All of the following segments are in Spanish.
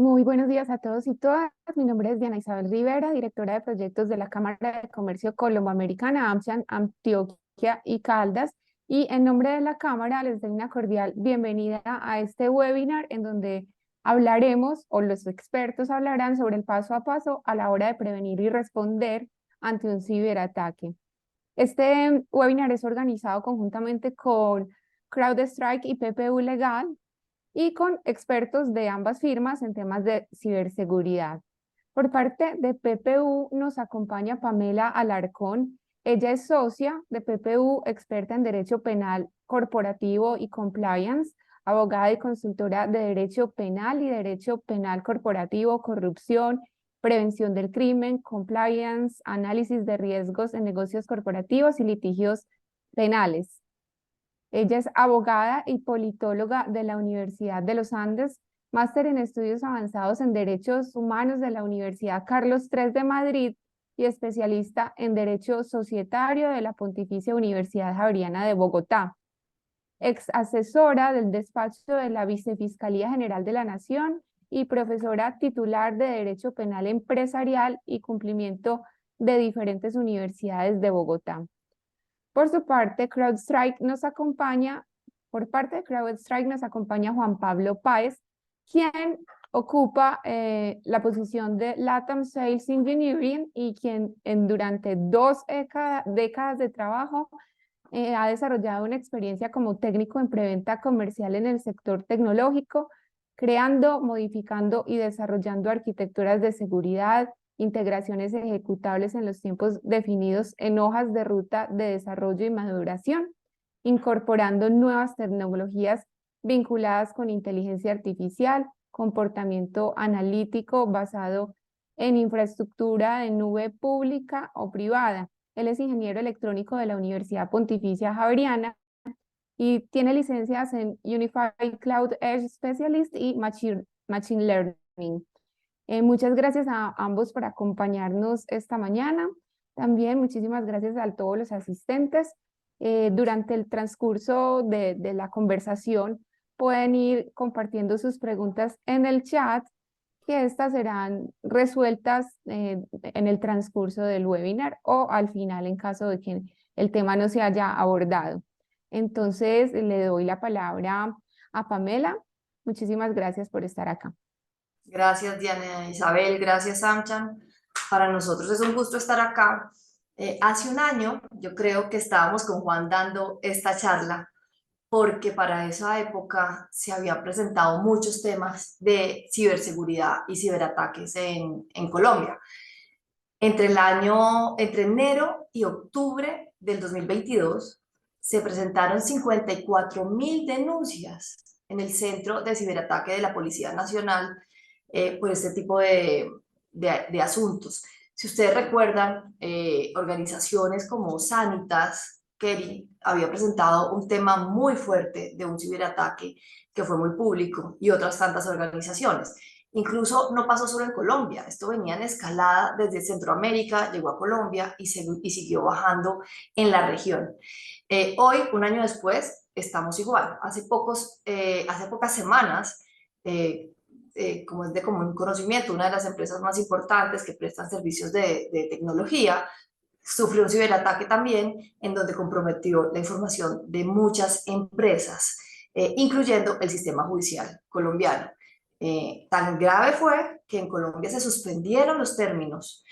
Muy buenos días a todos y todas. Mi nombre es Diana Isabel Rivera, directora de proyectos de la Cámara de Comercio Colomboamericana, AmCham, Antioquia y Caldas. Y en nombre de la Cámara les doy una cordial bienvenida a este webinar en donde hablaremos o los expertos hablarán sobre el paso a paso a la hora de prevenir y responder ante un ciberataque. Este webinar es organizado conjuntamente con CrowdStrike y PPU Legal y con expertos de ambas firmas en temas de ciberseguridad. Por parte de PPU nos acompaña Pamela Alarcón. Ella es socia de PPU, experta en Derecho Penal Corporativo y Compliance, abogada y consultora de Derecho Penal y Derecho Penal Corporativo, Corrupción, Prevención del Crimen, Compliance, Análisis de Riesgos en Negocios Corporativos y Litigios Penales. Ella es abogada y politóloga de la Universidad de los Andes, máster en estudios avanzados en derechos humanos de la Universidad Carlos III de Madrid y especialista en derecho societario de la Pontificia Universidad Javeriana de Bogotá. Ex asesora del despacho de la Vicefiscalía General de la Nación y profesora titular de Derecho Penal Empresarial y Cumplimiento de diferentes universidades de Bogotá. Por su parte, por parte de CrowdStrike nos acompaña Juan Pablo Páez, quien ocupa la posición de LATAM Sales Engineering y quien durante dos décadas de trabajo ha desarrollado una experiencia como técnico en preventa comercial en el sector tecnológico, creando, modificando y desarrollando arquitecturas de seguridad, integraciones ejecutables en los tiempos definidos en hojas de ruta de desarrollo y maduración, incorporando nuevas tecnologías vinculadas con inteligencia artificial, comportamiento analítico basado en infraestructura de nube pública o privada. Él es ingeniero electrónico de la Universidad Pontificia Javeriana y tiene licencias en Unified Cloud Edge Specialist y Machine Learning. Muchas gracias a ambos por acompañarnos esta mañana. También muchísimas gracias a todos los asistentes. Durante el transcurso de la conversación pueden ir compartiendo sus preguntas en el chat, que estas serán resueltas en el transcurso del webinar o al final en caso de que el tema no se haya abordado. Entonces le doy la palabra a Pamela. Muchísimas gracias por estar acá. Gracias, Diana Isabel, gracias, AmCham. Para nosotros es un gusto estar acá. Hace un año yo creo que estábamos con Juan dando esta charla porque para esa época se habían presentado muchos temas de ciberseguridad y ciberataques en Colombia. Entre enero y octubre del 2022 se presentaron 54.000 denuncias en el Centro de Ciberataque de la Policía Nacional por este tipo de asuntos. Si ustedes recuerdan, organizaciones como Sanitas, Kerry, había presentado un tema muy fuerte de un ciberataque que fue muy público y otras tantas organizaciones. Incluso no pasó solo en Colombia, esto venía en escalada desde Centroamérica, llegó a Colombia y siguió bajando en la región. Hoy, un año después, estamos igual. Hace pocas semanas, como es de común conocimiento, una de las empresas más importantes que prestan servicios de tecnología sufrió un ciberataque también en donde comprometió la información de muchas empresas, incluyendo el sistema judicial colombiano. Tan grave fue que en Colombia se suspendieron los términos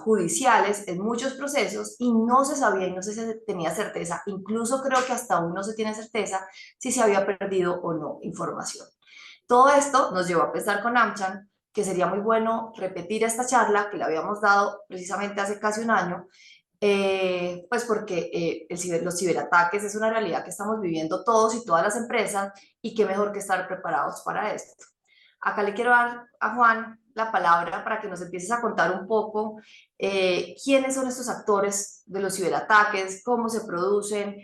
judiciales en muchos procesos y no se sabía y no se tenía certeza, incluso creo que hasta aún no se tiene certeza si se había perdido o no información. Todo esto nos llevó a pensar con AmCham que sería muy bueno repetir esta charla que le habíamos dado precisamente hace casi un año, pues porque los ciberataques es una realidad que estamos viviendo todos y todas las empresas y qué mejor que estar preparados para esto. Acá le quiero dar a Juan la palabra para que nos empieces a contar un poco quiénes son estos actores de los ciberataques, cómo se producen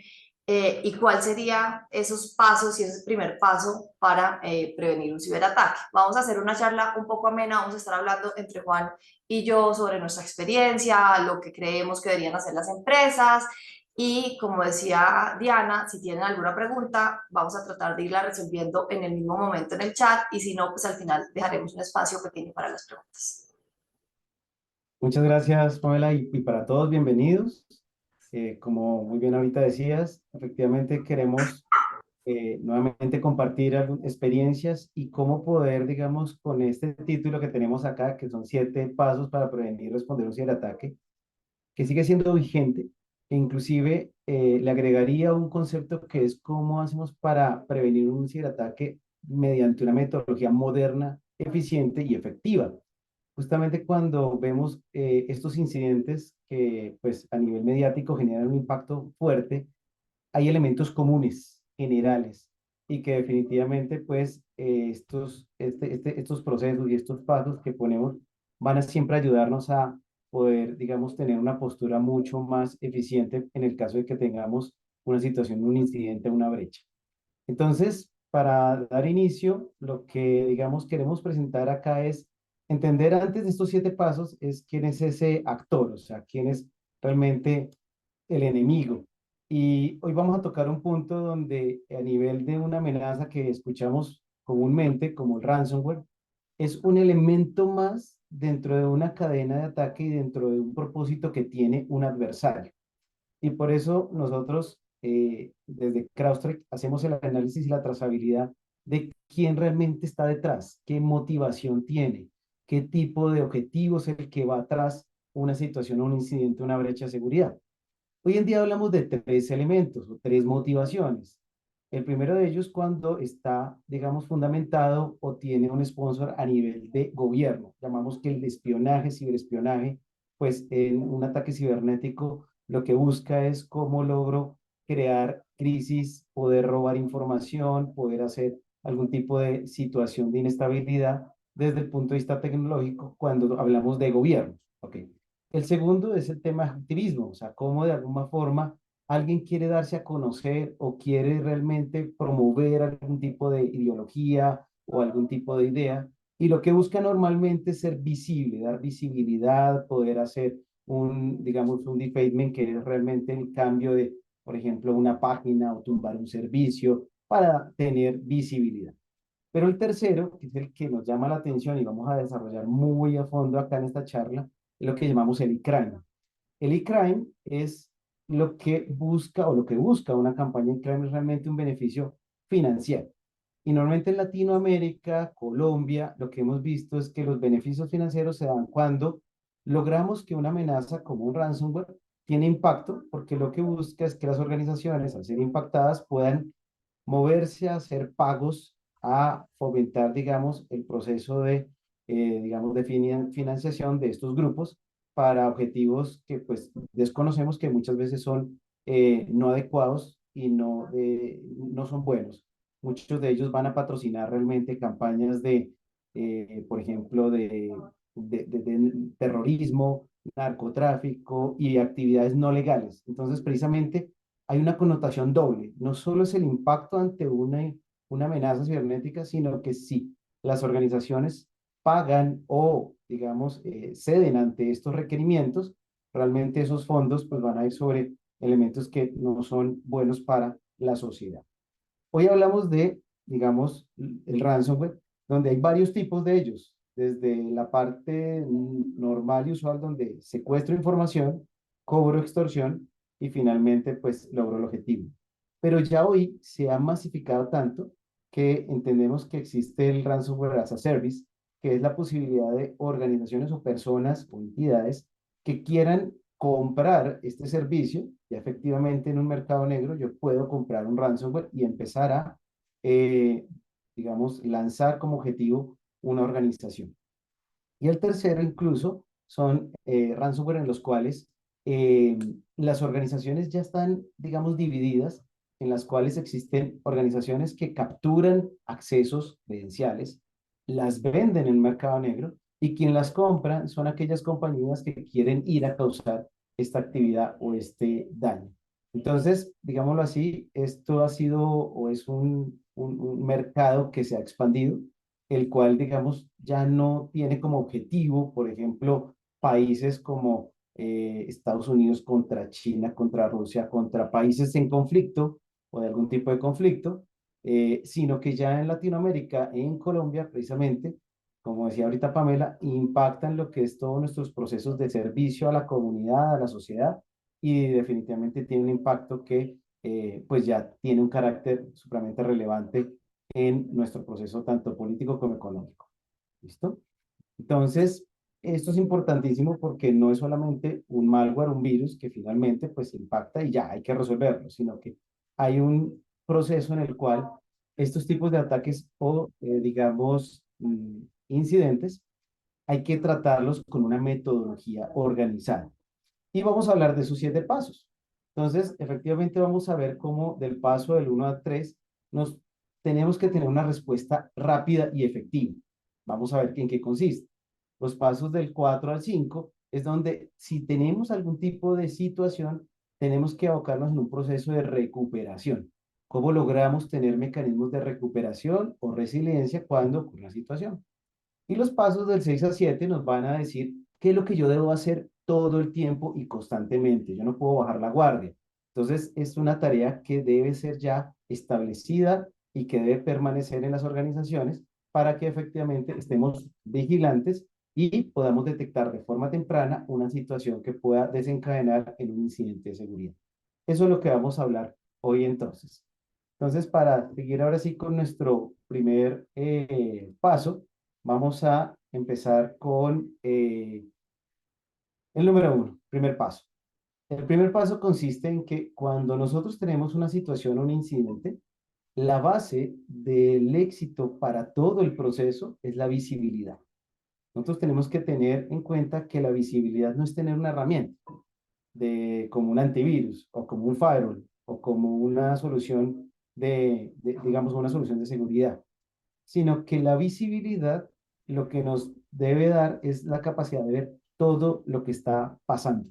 y cuál sería esos pasos y ese primer paso para prevenir un ciberataque. Vamos a hacer una charla un poco amena, vamos a estar hablando entre Juan y yo sobre nuestra experiencia, lo que creemos que deberían hacer las empresas Y como decía Diana, si tienen alguna pregunta, vamos a tratar de irla resolviendo en el mismo momento en el chat y si no, pues al final dejaremos un espacio pequeño para las preguntas. Muchas gracias, Pamela, y para todos, bienvenidos. Como muy bien ahorita decías, efectivamente queremos nuevamente compartir experiencias y cómo poder, digamos, con este título que tenemos acá, que son 7 pasos para prevenir y responder un ciberataque, que sigue siendo vigente, e inclusive le agregaría un concepto que es cómo hacemos para prevenir un ciberataque mediante una metodología moderna, eficiente y efectiva. Justamente cuando vemos estos incidentes que pues a nivel mediático generan un impacto fuerte, hay elementos comunes, generales, y que definitivamente pues estos procesos y estos pasos que ponemos van a siempre ayudarnos a poder, digamos, tener una postura mucho más eficiente en el caso de que tengamos una situación, un incidente, una brecha. Entonces, para dar inicio, lo que, digamos, queremos presentar acá es entender antes de estos 7 pasos es quién es ese actor, o sea, quién es realmente el enemigo. Y hoy vamos a tocar un punto donde a nivel de una amenaza que escuchamos comúnmente, como el ransomware, es un elemento más dentro de una cadena de ataque y dentro de un propósito que tiene un adversario. Y por eso nosotros desde CrowdStrike hacemos el análisis y la trazabilidad de quién realmente está detrás, qué motivación tiene, qué tipo de objetivo es el que va atrás una situación, un incidente, una brecha de seguridad. Hoy en día hablamos de 3 elementos o 3 motivaciones. El primero de ellos cuando está, digamos, fundamentado o tiene un sponsor a nivel de gobierno. Llamamos que el espionaje, ciberespionaje, pues en un ataque cibernético lo que busca es cómo logro crear crisis, poder robar información, poder hacer algún tipo de situación de inestabilidad desde el punto de vista tecnológico cuando hablamos de gobierno. ¿Ok? El segundo es el tema de activismo, o sea, cómo de alguna forma alguien quiere darse a conocer o quiere realmente promover algún tipo de ideología o algún tipo de idea. Y lo que busca normalmente es ser visible, dar visibilidad, poder hacer digamos, un defacement, que es realmente el cambio de, por ejemplo, una página o tumbar un servicio para tener visibilidad. Pero el tercero, que es el que nos llama la atención y vamos a desarrollar muy a fondo acá en esta charla, es lo que llamamos el e-crime. El e-crime es lo que busca o lo que busca una campaña e-crime es realmente un beneficio financiero. Y normalmente en Latinoamérica, Colombia, lo que hemos visto es que los beneficios financieros se dan cuando logramos que una amenaza como un ransomware tiene impacto, porque lo que busca es que las organizaciones, al ser impactadas, puedan moverse a hacer pagos, a fomentar, digamos, el proceso de, digamos, de financiación de estos grupos para objetivos que pues desconocemos que muchas veces son no adecuados y no son buenos. Muchos de ellos van a patrocinar realmente campañas de, por ejemplo, de terrorismo, narcotráfico y actividades no legales. Entonces, precisamente, hay una connotación doble. No solo es el impacto ante una amenaza cibernética, sino que si las organizaciones pagan o, digamos, ceden ante estos requerimientos, realmente esos fondos pues, van a ir sobre elementos que no son buenos para la sociedad. Hoy hablamos de, digamos, el ransomware, donde hay varios tipos de ellos, desde la parte normal y usual, donde secuestro información, cobro extorsión y finalmente, pues, logro el objetivo. Pero ya hoy se ha masificado tanto que entendemos que existe el ransomware as a service, que es la posibilidad de organizaciones o personas o entidades que quieran comprar este servicio, y efectivamente en un mercado negro yo puedo comprar un ransomware y empezar a, eh, digamos, lanzar como objetivo una organización. Y el tercero incluso son ransomware en los cuales eh, las organizaciones ya están, digamos, divididas, en las cuales existen organizaciones que capturan accesos credenciales, las venden en el mercado negro y quien las compra son aquellas compañías que quieren ir a causar esta actividad o este daño. Entonces, digámoslo así, esto ha sido o es un mercado que se ha expandido el cual, digamos, ya no tiene como objetivo, por ejemplo, países como Estados Unidos contra China, contra Rusia, contra países en conflicto o de algún tipo de conflicto, sino que ya en Latinoamérica, en Colombia precisamente, como decía ahorita Pamela, impactan lo que es todos nuestros procesos de servicio a la comunidad, a la sociedad, y definitivamente tiene un impacto que pues ya tiene un carácter supremamente relevante en nuestro proceso tanto político como económico. ¿Listo? Entonces, esto es importantísimo porque no es solamente un malware, un virus que finalmente pues impacta y ya hay que resolverlo, sino que hay un proceso en el cual estos tipos de ataques o digamos incidentes hay que tratarlos con una metodología organizada. Y vamos a hablar de sus 7 pasos. Entonces, efectivamente vamos a ver cómo del paso del 1 al 3 nos tenemos que tener una respuesta rápida y efectiva. Vamos a ver en qué consiste. Los pasos del 4 al 5 es donde si tenemos algún tipo de situación, tenemos que abocarnos en un proceso de recuperación. ¿Cómo logramos tener mecanismos de recuperación o resiliencia cuando ocurre una situación? Y los pasos del 6 al 7 nos van a decir qué es lo que yo debo hacer todo el tiempo y constantemente. Yo no puedo bajar la guardia. Entonces, es una tarea que debe ser ya establecida y que debe permanecer en las organizaciones para que efectivamente estemos vigilantes y podamos detectar de forma temprana una situación que pueda desencadenar en un incidente de seguridad. Eso es lo que vamos a hablar hoy entonces. Entonces, para seguir ahora sí con nuestro primer paso, vamos a empezar con el número 1, primer paso. El primer paso consiste en que cuando nosotros tenemos una situación o un incidente, la base del éxito para todo el proceso es la visibilidad. Nosotros tenemos que tener en cuenta que la visibilidad no es tener una herramienta como un antivirus o como un firewall o como una solución digamos, una solución de seguridad, sino que la visibilidad lo que nos debe dar es la capacidad de ver todo lo que está pasando.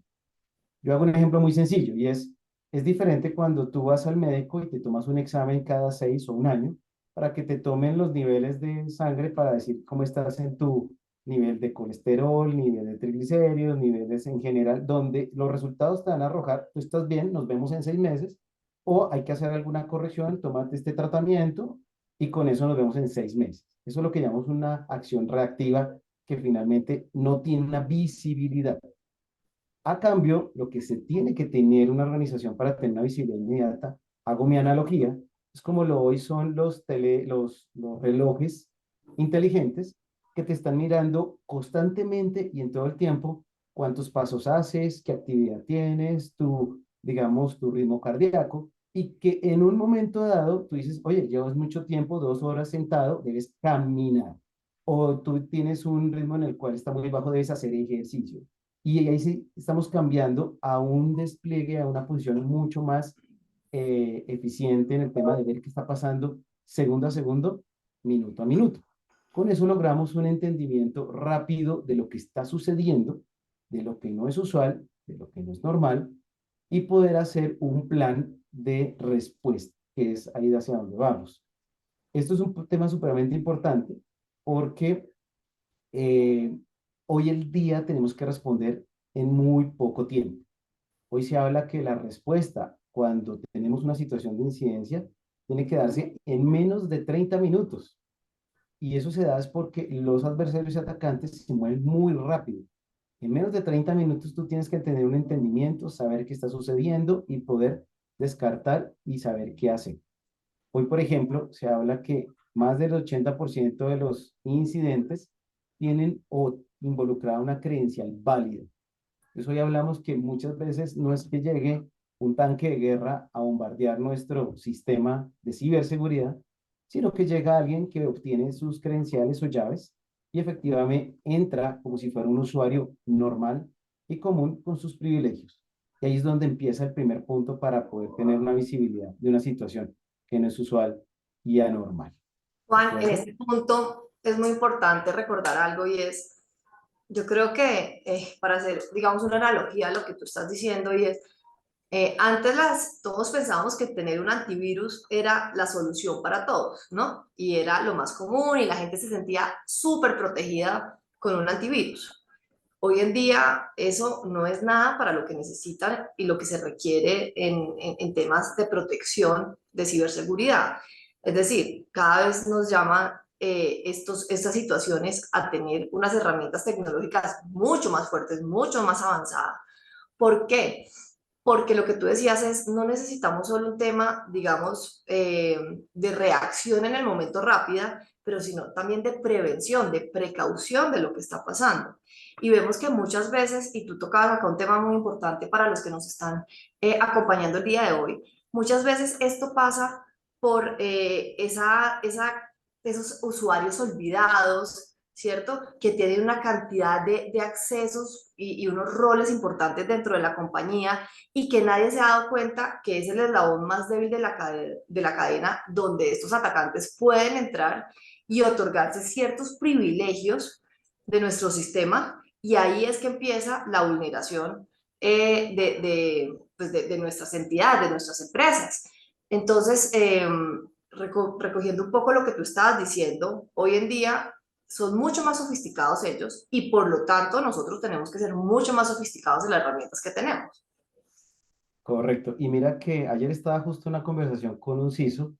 Yo hago un ejemplo muy sencillo y es diferente cuando tú vas al médico y te tomas un examen cada 6 o un año para que te tomen los niveles de sangre para decir cómo estás en tu nivel de colesterol, nivel de triglicéridos, niveles en general, donde los resultados te van a arrojar, tú estás bien, nos vemos en 6 meses, o hay que hacer alguna corrección, tómate este tratamiento y con eso nos vemos en 6 meses. Eso es lo que llamamos una acción reactiva que finalmente no tiene una visibilidad. A cambio, lo que se tiene que tener una organización para tener una visibilidad inmediata, hago mi analogía, es como lo hoy son los relojes inteligentes que te están mirando constantemente y en todo el tiempo cuántos pasos haces, qué actividad tienes, digamos, tu ritmo cardíaco, y que en un momento dado tú dices, oye, llevas mucho tiempo, 2 horas sentado, debes caminar. O tú tienes un ritmo en el cual está muy bajo, debes hacer ejercicio. Y ahí sí estamos cambiando a un despliegue, a una posición mucho más eficiente en el tema de ver qué está pasando segundo a segundo, minuto a minuto. Con eso logramos un entendimiento rápido de lo que está sucediendo, de lo que no es usual, de lo que no es normal, y poder hacer un plan de respuesta, que es ahí hacia donde vamos. Esto es un tema supremamente importante porque eh, hoy el día tenemos que responder en muy poco tiempo. Hoy se habla que la respuesta cuando tenemos una situación de incidencia tiene que darse en menos de 30 minutos. Y eso se da es porque los adversarios y atacantes se mueven muy rápido. En menos de 30 minutos tú tienes que tener un entendimiento, saber qué está sucediendo y poder descartar y saber qué hacer. Hoy, por ejemplo, se habla que más del 80% de los incidentes tienen o involucrada una credencial válida. Eso hoy hablamos que muchas veces no es que llegue un tanque de guerra a bombardear nuestro sistema de ciberseguridad, sino que llega alguien que obtiene sus credenciales o llaves y efectivamente entra como si fuera un usuario normal y común con sus privilegios. Y ahí es donde empieza el primer punto para poder tener una visibilidad de una situación que no es usual y anormal. ¿De Juan, en acuerdo? este punto es muy importante recordar algo y es, yo creo que para hacer, digamos, una analogía a lo que tú estás diciendo y es, antes todos pensábamos que tener un antivirus era la solución para todos, ¿no? Y era lo más común y la gente se sentía súper protegida con un antivirus. Hoy en día eso no es nada para lo que necesitan y lo que se requiere en temas de protección, de ciberseguridad. Es decir, cada vez nos llaman estas situaciones a tener unas herramientas tecnológicas mucho más fuertes, mucho más avanzadas. ¿Por qué? Porque lo que tú decías es, no necesitamos solo un tema, digamos, de reacción en el momento rápida, pero sino también de prevención, de precaución de lo que está pasando. Y vemos que muchas veces, y tú tocabas acá un tema muy importante para los que nos están acompañando el día de hoy, muchas veces esto pasa por esos usuarios olvidados, ¿cierto? Que tienen una cantidad de accesos y unos roles importantes dentro de la compañía y que nadie se ha dado cuenta que es el eslabón más débil de la cadena donde estos atacantes pueden entrar y otorgarse ciertos privilegios de nuestro sistema y ahí es que empieza la vulneración de nuestras entidades, de nuestras empresas. Entonces, recogiendo un poco lo que tú estabas diciendo, hoy en día son mucho más sofisticados ellos y por lo tanto nosotros tenemos que ser mucho más sofisticados en las herramientas que tenemos. Correcto. Y mira que ayer estaba justo en una conversación con un CISO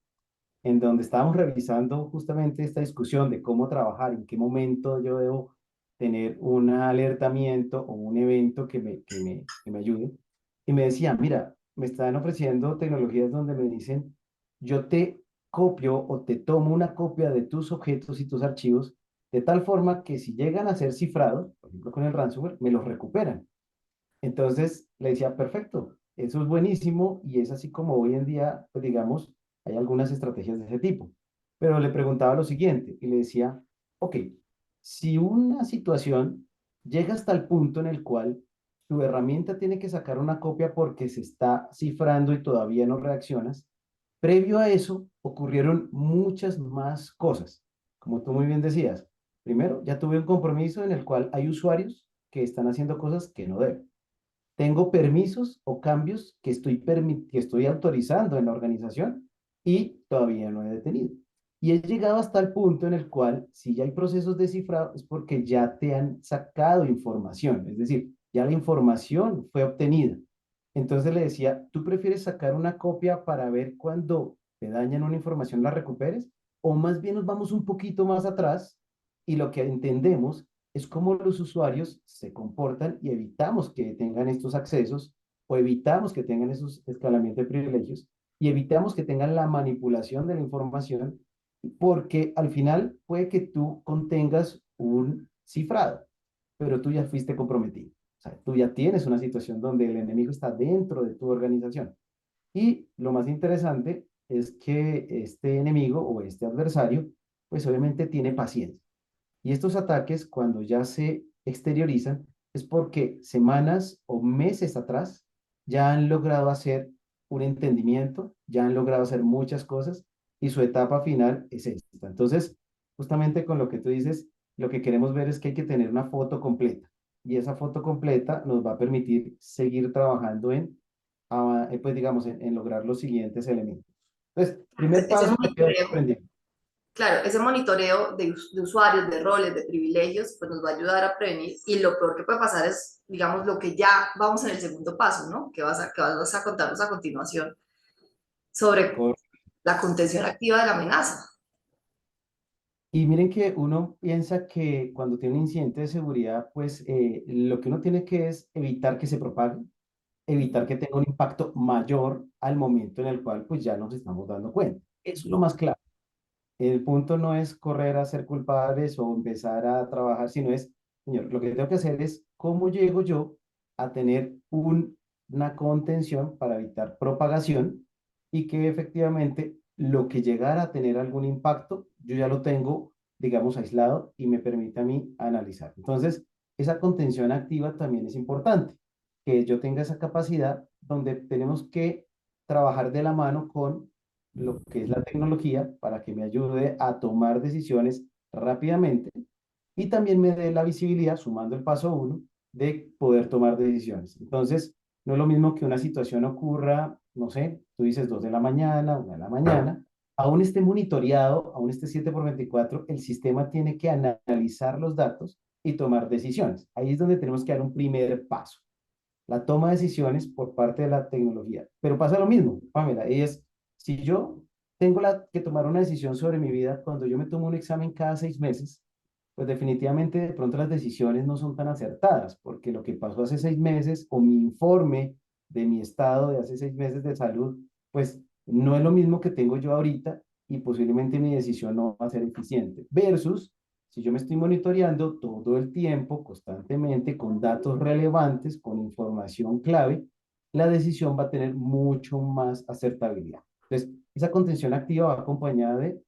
en donde estábamos revisando justamente esta discusión de cómo trabajar, en qué momento yo debo tener un alertamiento o un evento que me ayude. Y me decía, mira, me están ofreciendo tecnologías donde me dicen, yo te copio o te tomo una copia de tus objetos y tus archivos, de tal forma que si llegan a ser cifrados, por ejemplo con el ransomware, me los recuperan. Entonces le decía, perfecto, eso es buenísimo y es así como hoy en día, pues digamos, hay algunas estrategias de ese tipo. Pero le preguntaba lo siguiente y le decía, ok, si una situación llega hasta el punto en el cual tu herramienta tiene que sacar una copia porque se está cifrando y todavía no reaccionas, previo a eso ocurrieron muchas más cosas. Como tú muy bien decías, primero, ya tuve un compromiso en el cual hay usuarios que están haciendo cosas que no deben. Tengo permisos o cambios que estoy autorizando en la organización y todavía no he detenido. Y he llegado hasta el punto en el cual, si ya hay procesos de cifrado, es porque ya te han sacado información, es decir, ya la información fue obtenida. Entonces le decía, ¿tú prefieres sacar una copia para ver cuando te dañan una información la recuperes? O más bien nos vamos un poquito más atrás y lo que entendemos es cómo los usuarios se comportan y evitamos que tengan estos accesos o evitamos que tengan esos escalamientos de privilegios y evitamos que tengan la manipulación de la información porque al final puede que tú contengas un cifrado, pero tú ya fuiste comprometido. O sea, tú ya tienes una situación donde el enemigo está dentro de tu organización. Y lo más interesante es que este enemigo o este adversario, pues obviamente tiene paciencia. Y estos ataques, cuando ya se exteriorizan, es porque semanas o meses atrás ya han logrado hacer un entendimiento, ya han logrado hacer muchas cosas y su etapa final es esta. Entonces, justamente con lo que tú dices, lo que queremos ver es que hay que tener una foto completa y esa foto completa nos va a permitir seguir trabajando pues digamos, en lograr los siguientes elementos. Entonces, primer Ese paso, me quedo monitoreo, aprendiendo. claro, ese monitoreo de usuarios, de roles, de privilegios, pues nos va a ayudar a prevenir y lo peor que puede pasar es, digamos, lo que ya vamos en el segundo paso, ¿no? Que vas a contarnos a continuación sobre la contención activa de la amenaza. Y miren que uno piensa que cuando tiene un incidente de seguridad, pues lo que uno tiene que es evitar que se propague, evitar que tenga un impacto mayor al momento en el cual pues ya nos estamos dando cuenta. Eso es lo más claro. El punto no es correr a ser culpables o empezar a trabajar, sino es, señor, lo que tengo que hacer es cómo llego yo a tener una contención para evitar propagación y que efectivamente lo que llegara a tener algún impacto, yo ya lo tengo, digamos, aislado y me permite a mí analizar. Entonces, esa contención activa también es importante, que yo tenga esa capacidad donde tenemos que trabajar de la mano con lo que es la tecnología para que me ayude a tomar decisiones rápidamente y también me dé la visibilidad, sumando el paso uno, de poder tomar decisiones. Entonces, no es lo mismo que una situación ocurra, no sé, tú dices 2 de la mañana, 1 de la mañana, aún esté monitoreado, aún esté 7 por 24, el sistema tiene que analizar los datos y tomar decisiones. Ahí es donde tenemos que dar un primer paso, la toma de decisiones por parte de la tecnología. Pero pasa lo mismo, Pamela, y es, si yo tengo que tomar una decisión sobre mi vida, cuando yo me tomo un examen cada 6 meses, pues definitivamente de pronto las decisiones no son tan acertadas, porque lo que pasó hace 6 meses o mi informe de mi estado de hace 6 meses de salud, pues no es lo mismo que tengo yo ahorita y posiblemente mi decisión no va a ser eficiente. Versus si yo me estoy monitoreando todo el tiempo, constantemente, con datos relevantes, con información clave, la decisión va a tener mucho más acertabilidad. Entonces, esa contención activa va acompañada de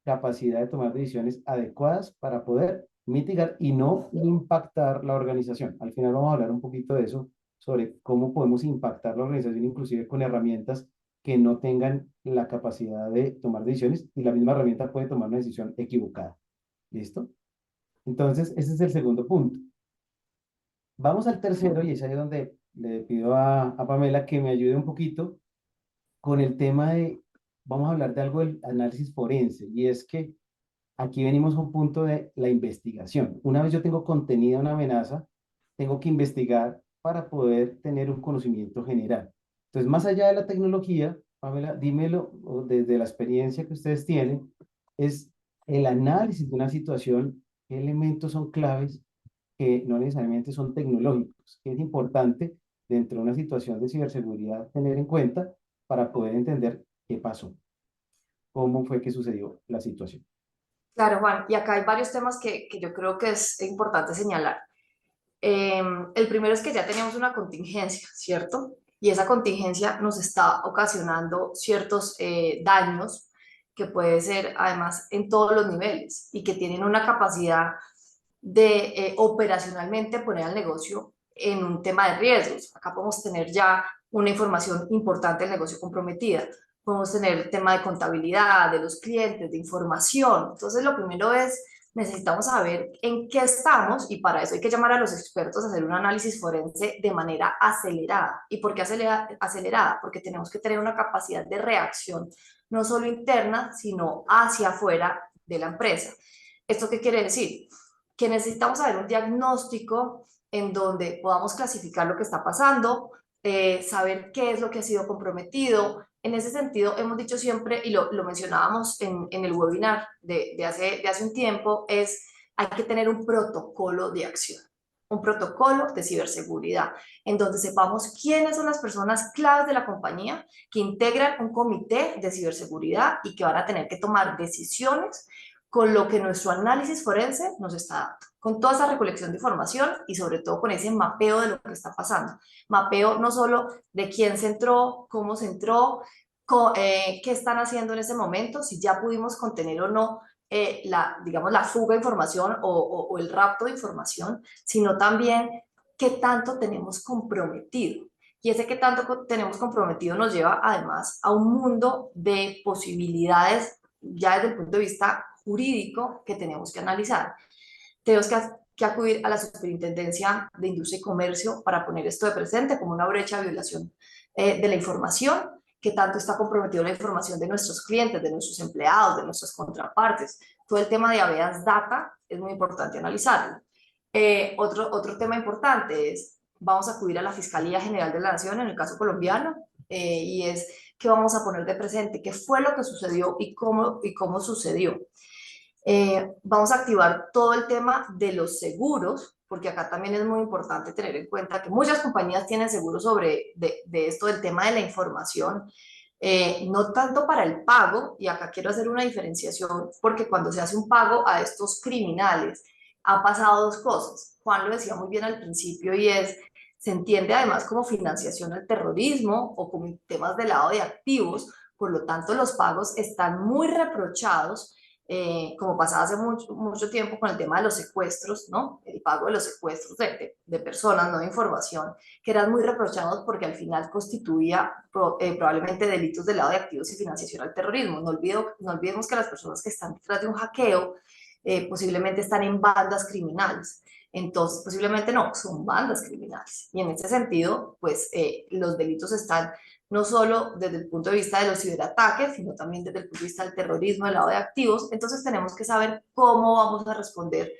capacidad de tomar decisiones adecuadas para poder mitigar y no impactar la organización. Al final vamos a hablar un poquito de eso, sobre cómo podemos impactar la organización, inclusive con herramientas que no tengan la capacidad de tomar decisiones y la misma herramienta puede tomar una decisión equivocada. ¿Listo? Entonces, ese es el segundo punto. Vamos al tercero y es ahí donde le pido a Pamela que me ayude un poquito con el tema de, vamos a hablar de algo del análisis forense, y es que aquí venimos a un punto de la investigación. Una vez yo tengo contenida una amenaza, tengo que investigar para poder tener un conocimiento general. Entonces, más allá de la tecnología, Pamela, dímelo o desde la experiencia que ustedes tienen, es el análisis de una situación, qué elementos son claves que no necesariamente son tecnológicos, que es importante dentro de una situación de ciberseguridad tener en cuenta para poder entender qué pasó, cómo fue que sucedió la situación. Claro, Juan, y acá hay varios temas que yo creo que es importante señalar. El primero es que ya teníamos una contingencia, ¿cierto? Y esa contingencia nos está ocasionando ciertos daños que puede ser además en todos los niveles y que tienen una capacidad de operacionalmente poner al negocio en un tema de riesgos. Acá podemos tener ya una información importante del negocio comprometida. Podemos tener el tema de contabilidad, de los clientes, de información. Entonces, lo primero es, necesitamos saber en qué estamos y para eso hay que llamar a los expertos a hacer un análisis forense de manera acelerada. ¿Y por qué acelerada? Porque tenemos que tener una capacidad de reacción no solo interna, sino hacia afuera de la empresa. ¿Esto qué quiere decir? Que necesitamos saber un diagnóstico en donde podamos clasificar lo que está pasando, saber qué es lo que ha sido comprometido. En ese sentido, hemos dicho siempre, y lo mencionábamos en el webinar de hace un tiempo, hay que tener un protocolo de acción, un protocolo de ciberseguridad, en donde sepamos quiénes son las personas claves de la compañía que integran un comité de ciberseguridad y que van a tener que tomar decisiones con lo que nuestro análisis forense nos está dando, con toda esa recolección de información y sobre todo con ese mapeo de lo que está pasando. Mapeo no solo de quién se entró, cómo se entró, qué están haciendo en ese momento, si ya pudimos contener o no digamos, la fuga de información o el rapto de información, sino también qué tanto tenemos comprometido. Y ese que tanto tenemos comprometido nos lleva además a un mundo de posibilidades ya desde el punto de vista jurídico que tenemos que analizar. Tenemos que acudir a la Superintendencia de Industria y Comercio para poner esto de presente como una brecha de violación de la información, que tanto está comprometido la información de nuestros clientes, de nuestros empleados, de nuestras contrapartes. Todo el tema de habeas data es muy importante analizarlo. Otro tema importante es, vamos a acudir a la Fiscalía General de la Nación, en el caso colombiano, y es que vamos a poner de presente qué fue lo que sucedió y cómo sucedió. Vamos a activar todo el tema de los seguros, porque acá también es muy importante tener en cuenta que muchas compañías tienen seguros de esto del tema de la información, no tanto para el pago, y acá quiero hacer una diferenciación, porque cuando se hace un pago a estos criminales, ha pasado dos cosas. Juan lo decía muy bien al principio y se entiende además como financiación al terrorismo o como temas de lavado de activos, por lo tanto los pagos están muy reprochados, como pasaba hace mucho tiempo con el tema de los secuestros, ¿no? El pago de los secuestros de personas, no de información, que eran muy reprochados porque al final constituía probablemente delitos de lavado de activos y financiación al terrorismo. No olvidemos que las personas que están detrás de un hackeo posiblemente están en bandas criminales. Entonces, posiblemente no, son bandas criminales. Y en ese sentido, pues los delitos están no solo desde el punto de vista de los ciberataques, sino también desde el punto de vista del terrorismo, del lavado de activos. Entonces tenemos que saber cómo vamos a responder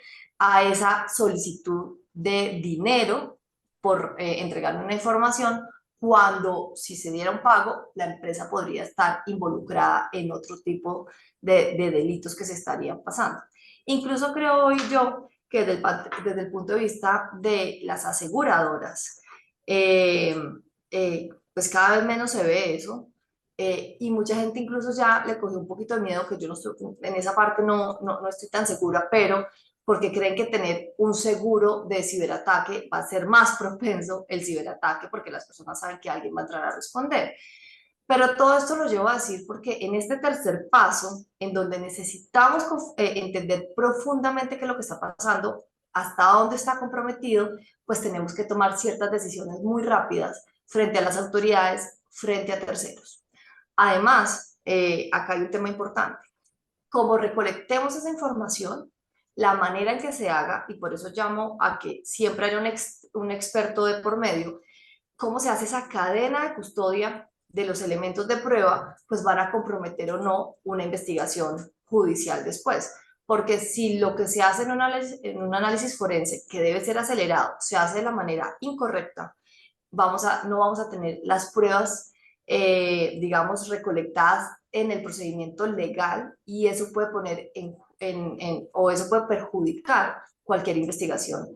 a esa solicitud de dinero por entregar una información, cuando si se diera un pago, la empresa podría estar involucrada en otro tipo de delitos que se estarían pasando. Incluso creo hoy yo que desde el punto de vista de las aseguradoras, pues cada vez menos se ve eso. Y mucha gente incluso ya le cogió un poquito de miedo, que yo no estoy, en esa parte no estoy tan segura, pero porque creen que tener un seguro de ciberataque va a ser más propenso el ciberataque, porque las personas saben que alguien va a entrar a responder. Pero todo esto lo llevo a decir porque en este tercer paso, en donde necesitamos entender profundamente qué es lo que está pasando, hasta dónde está comprometido, pues tenemos que tomar ciertas decisiones muy rápidas frente a las autoridades, frente a terceros. Además, acá hay un tema importante. Como recolectemos esa información, la manera en que se haga, y por eso llamo a que siempre haya un experto de por medio, cómo se hace esa cadena de custodia de los elementos de prueba, pues van a comprometer o no una investigación judicial después. Porque si lo que se hace en un análisis forense, que debe ser acelerado, se hace de la manera incorrecta, no vamos a tener las pruebas, digamos, recolectadas en el procedimiento legal, y eso puede poner o eso puede perjudicar cualquier investigación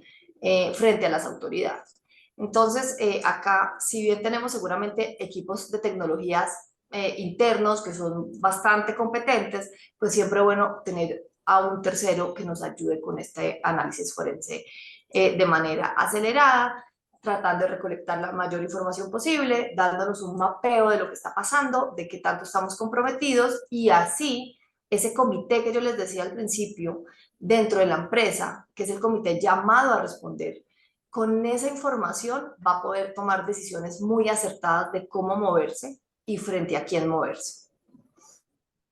frente a las autoridades. Entonces, acá, si bien tenemos seguramente equipos de tecnologías internos que son bastante competentes, pues siempre es bueno tener a un tercero que nos ayude con este análisis forense de manera acelerada, tratando de recolectar la mayor información posible, dándonos un mapeo de lo que está pasando, de qué tanto estamos comprometidos, y así ese comité que yo les decía al principio dentro de la empresa, que es el comité llamado a responder, con esa información va a poder tomar decisiones muy acertadas de cómo moverse y frente a quién moverse.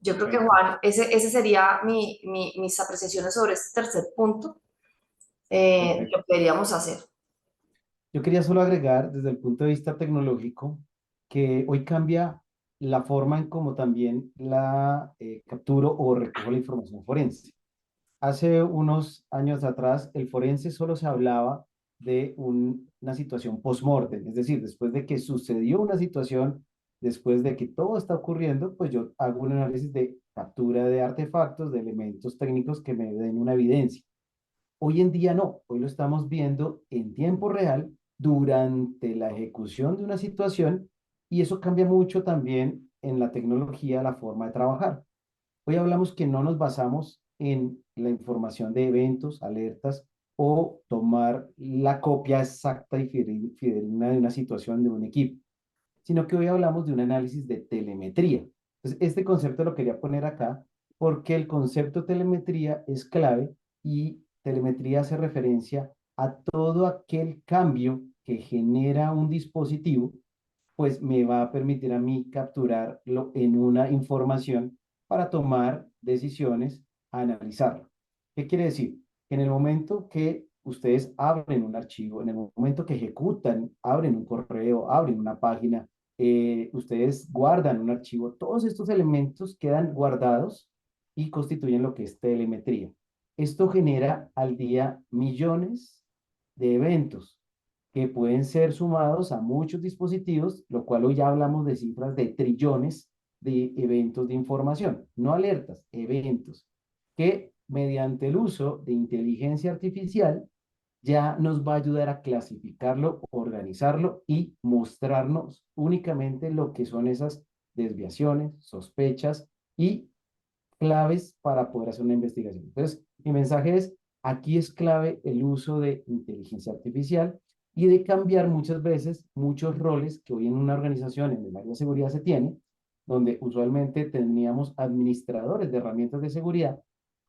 Yo creo que, Perfecto. Juan, ese sería mis apreciaciones sobre este tercer punto, Perfecto. lo que deberíamos hacer. Yo quería solo agregar desde el punto de vista tecnológico que hoy cambia la forma en cómo también la capturo o recojo la información forense. Hace unos años atrás, el forense solo se hablaba de una situación post-mortem, es decir, después de que sucedió una situación, después de que todo está ocurriendo, pues yo hago un análisis de captura de artefactos, de elementos técnicos que me den una evidencia. Hoy en día no, hoy lo estamos viendo en tiempo real durante la ejecución de una situación, y eso cambia mucho también en la tecnología, la forma de trabajar. Hoy hablamos que no nos basamos en la información de eventos, alertas o tomar la copia exacta y fidedigna de una situación de un equipo, sino que hoy hablamos de un análisis de telemetría. Entonces, este concepto lo quería poner acá porque el concepto telemetría es clave, y telemetría hace referencia a todo aquel cambio que genera un dispositivo, pues me va a permitir a mí capturarlo en una información para tomar decisiones, analizarlo. ¿Qué quiere decir? Que en el momento que ustedes abren un archivo, en el momento que ejecutan, abren un correo, abren una página, ustedes guardan un archivo, todos estos elementos quedan guardados y constituyen lo que es telemetría. Esto genera al día millones de eventos que pueden ser sumados a muchos dispositivos, lo cual hoy ya hablamos de cifras de trillones de eventos de información, no alertas, eventos, que mediante el uso de inteligencia artificial ya nos va a ayudar a clasificarlo, organizarlo y mostrarnos únicamente lo que son esas desviaciones, sospechas y claves para poder hacer una investigación. Entonces, mi mensaje es, aquí es clave el uso de inteligencia artificial y de cambiar muchas veces muchos roles que hoy en una organización en el área de seguridad se tiene, donde usualmente teníamos administradores de herramientas de seguridad.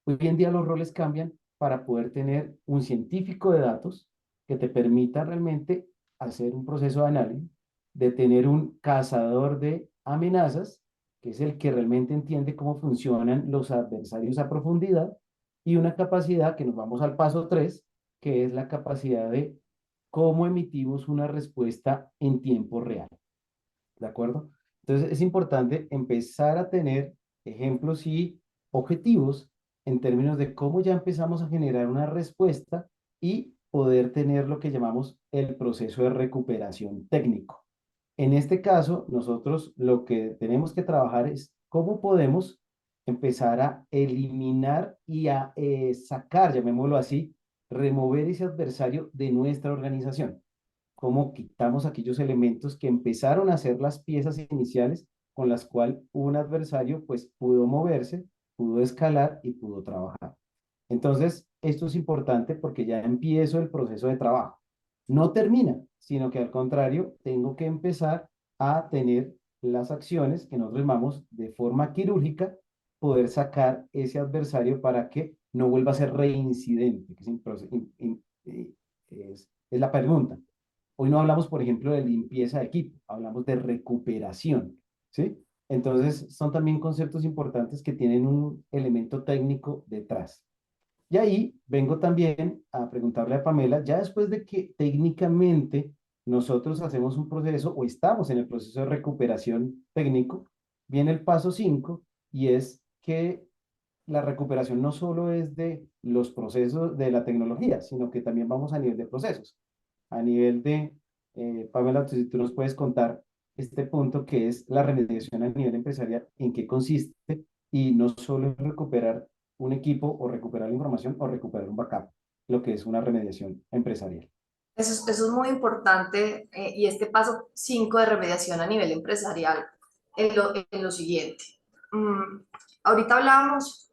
Hoy en día los roles cambian para poder tener un científico de datos que te permita realmente hacer un proceso de análisis, de tener un cazador de amenazas, que es el que realmente entiende cómo funcionan los adversarios a profundidad, y una capacidad que nos vamos al paso 3, que es la capacidad de cómo emitimos una respuesta en tiempo real. ¿De acuerdo? Entonces es importante empezar a tener ejemplos y objetivos en términos de cómo ya empezamos a generar una respuesta y poder tener lo que llamamos el proceso de recuperación técnico. En este caso, nosotros lo que tenemos que trabajar es cómo podemos empezar a eliminar y a sacar, llamémoslo así, remover ese adversario de nuestra organización. Cómo quitamos aquellos elementos que empezaron a ser las piezas iniciales con las cuales un adversario pues pudo moverse, pudo escalar y pudo trabajar. Entonces, esto es importante porque ya empiezo el proceso de trabajo. No termina, sino que al contrario, tengo que empezar a tener las acciones que nosotros llamamos de forma quirúrgica, poder sacar ese adversario para que no vuelva a ser reincidente, que es la pregunta. Hoy no hablamos, por ejemplo, de limpieza de equipo, hablamos de recuperación, ¿sí? Entonces, son también conceptos importantes que tienen un elemento técnico detrás. Y ahí vengo también a preguntarle a Pamela, ya después de que técnicamente nosotros hacemos un proceso o estamos en el proceso de recuperación técnico, viene el paso 5 y es que la recuperación no solo es de los procesos de la tecnología, sino que también vamos a nivel de procesos. A nivel de, Pamela, si tú nos puedes contar este punto que es la remediación a nivel empresarial, en qué consiste y no solo es recuperar un equipo o recuperar la información o recuperar un backup, lo que es una remediación empresarial. Eso es muy importante y este paso 5 de remediación a nivel empresarial en lo siguiente. Ahorita hablábamos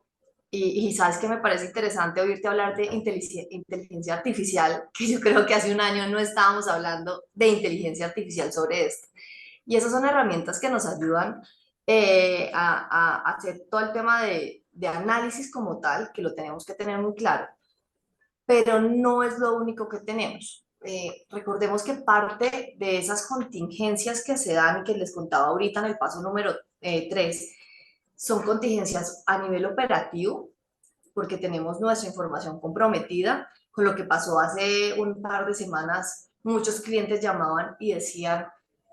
y sabes que me parece interesante oírte hablar de inteligencia artificial, que yo creo que hace un año no estábamos hablando de inteligencia artificial sobre esto. Y esas son herramientas que nos ayudan a hacer todo el tema de análisis como tal, que lo tenemos que tener muy claro, pero no es lo único que tenemos. Recordemos que parte de esas contingencias que se dan y que les contaba ahorita en el paso número 3 son contingencias a nivel operativo, porque tenemos nuestra información comprometida. Con lo que pasó hace un par de semanas, muchos clientes llamaban y decían,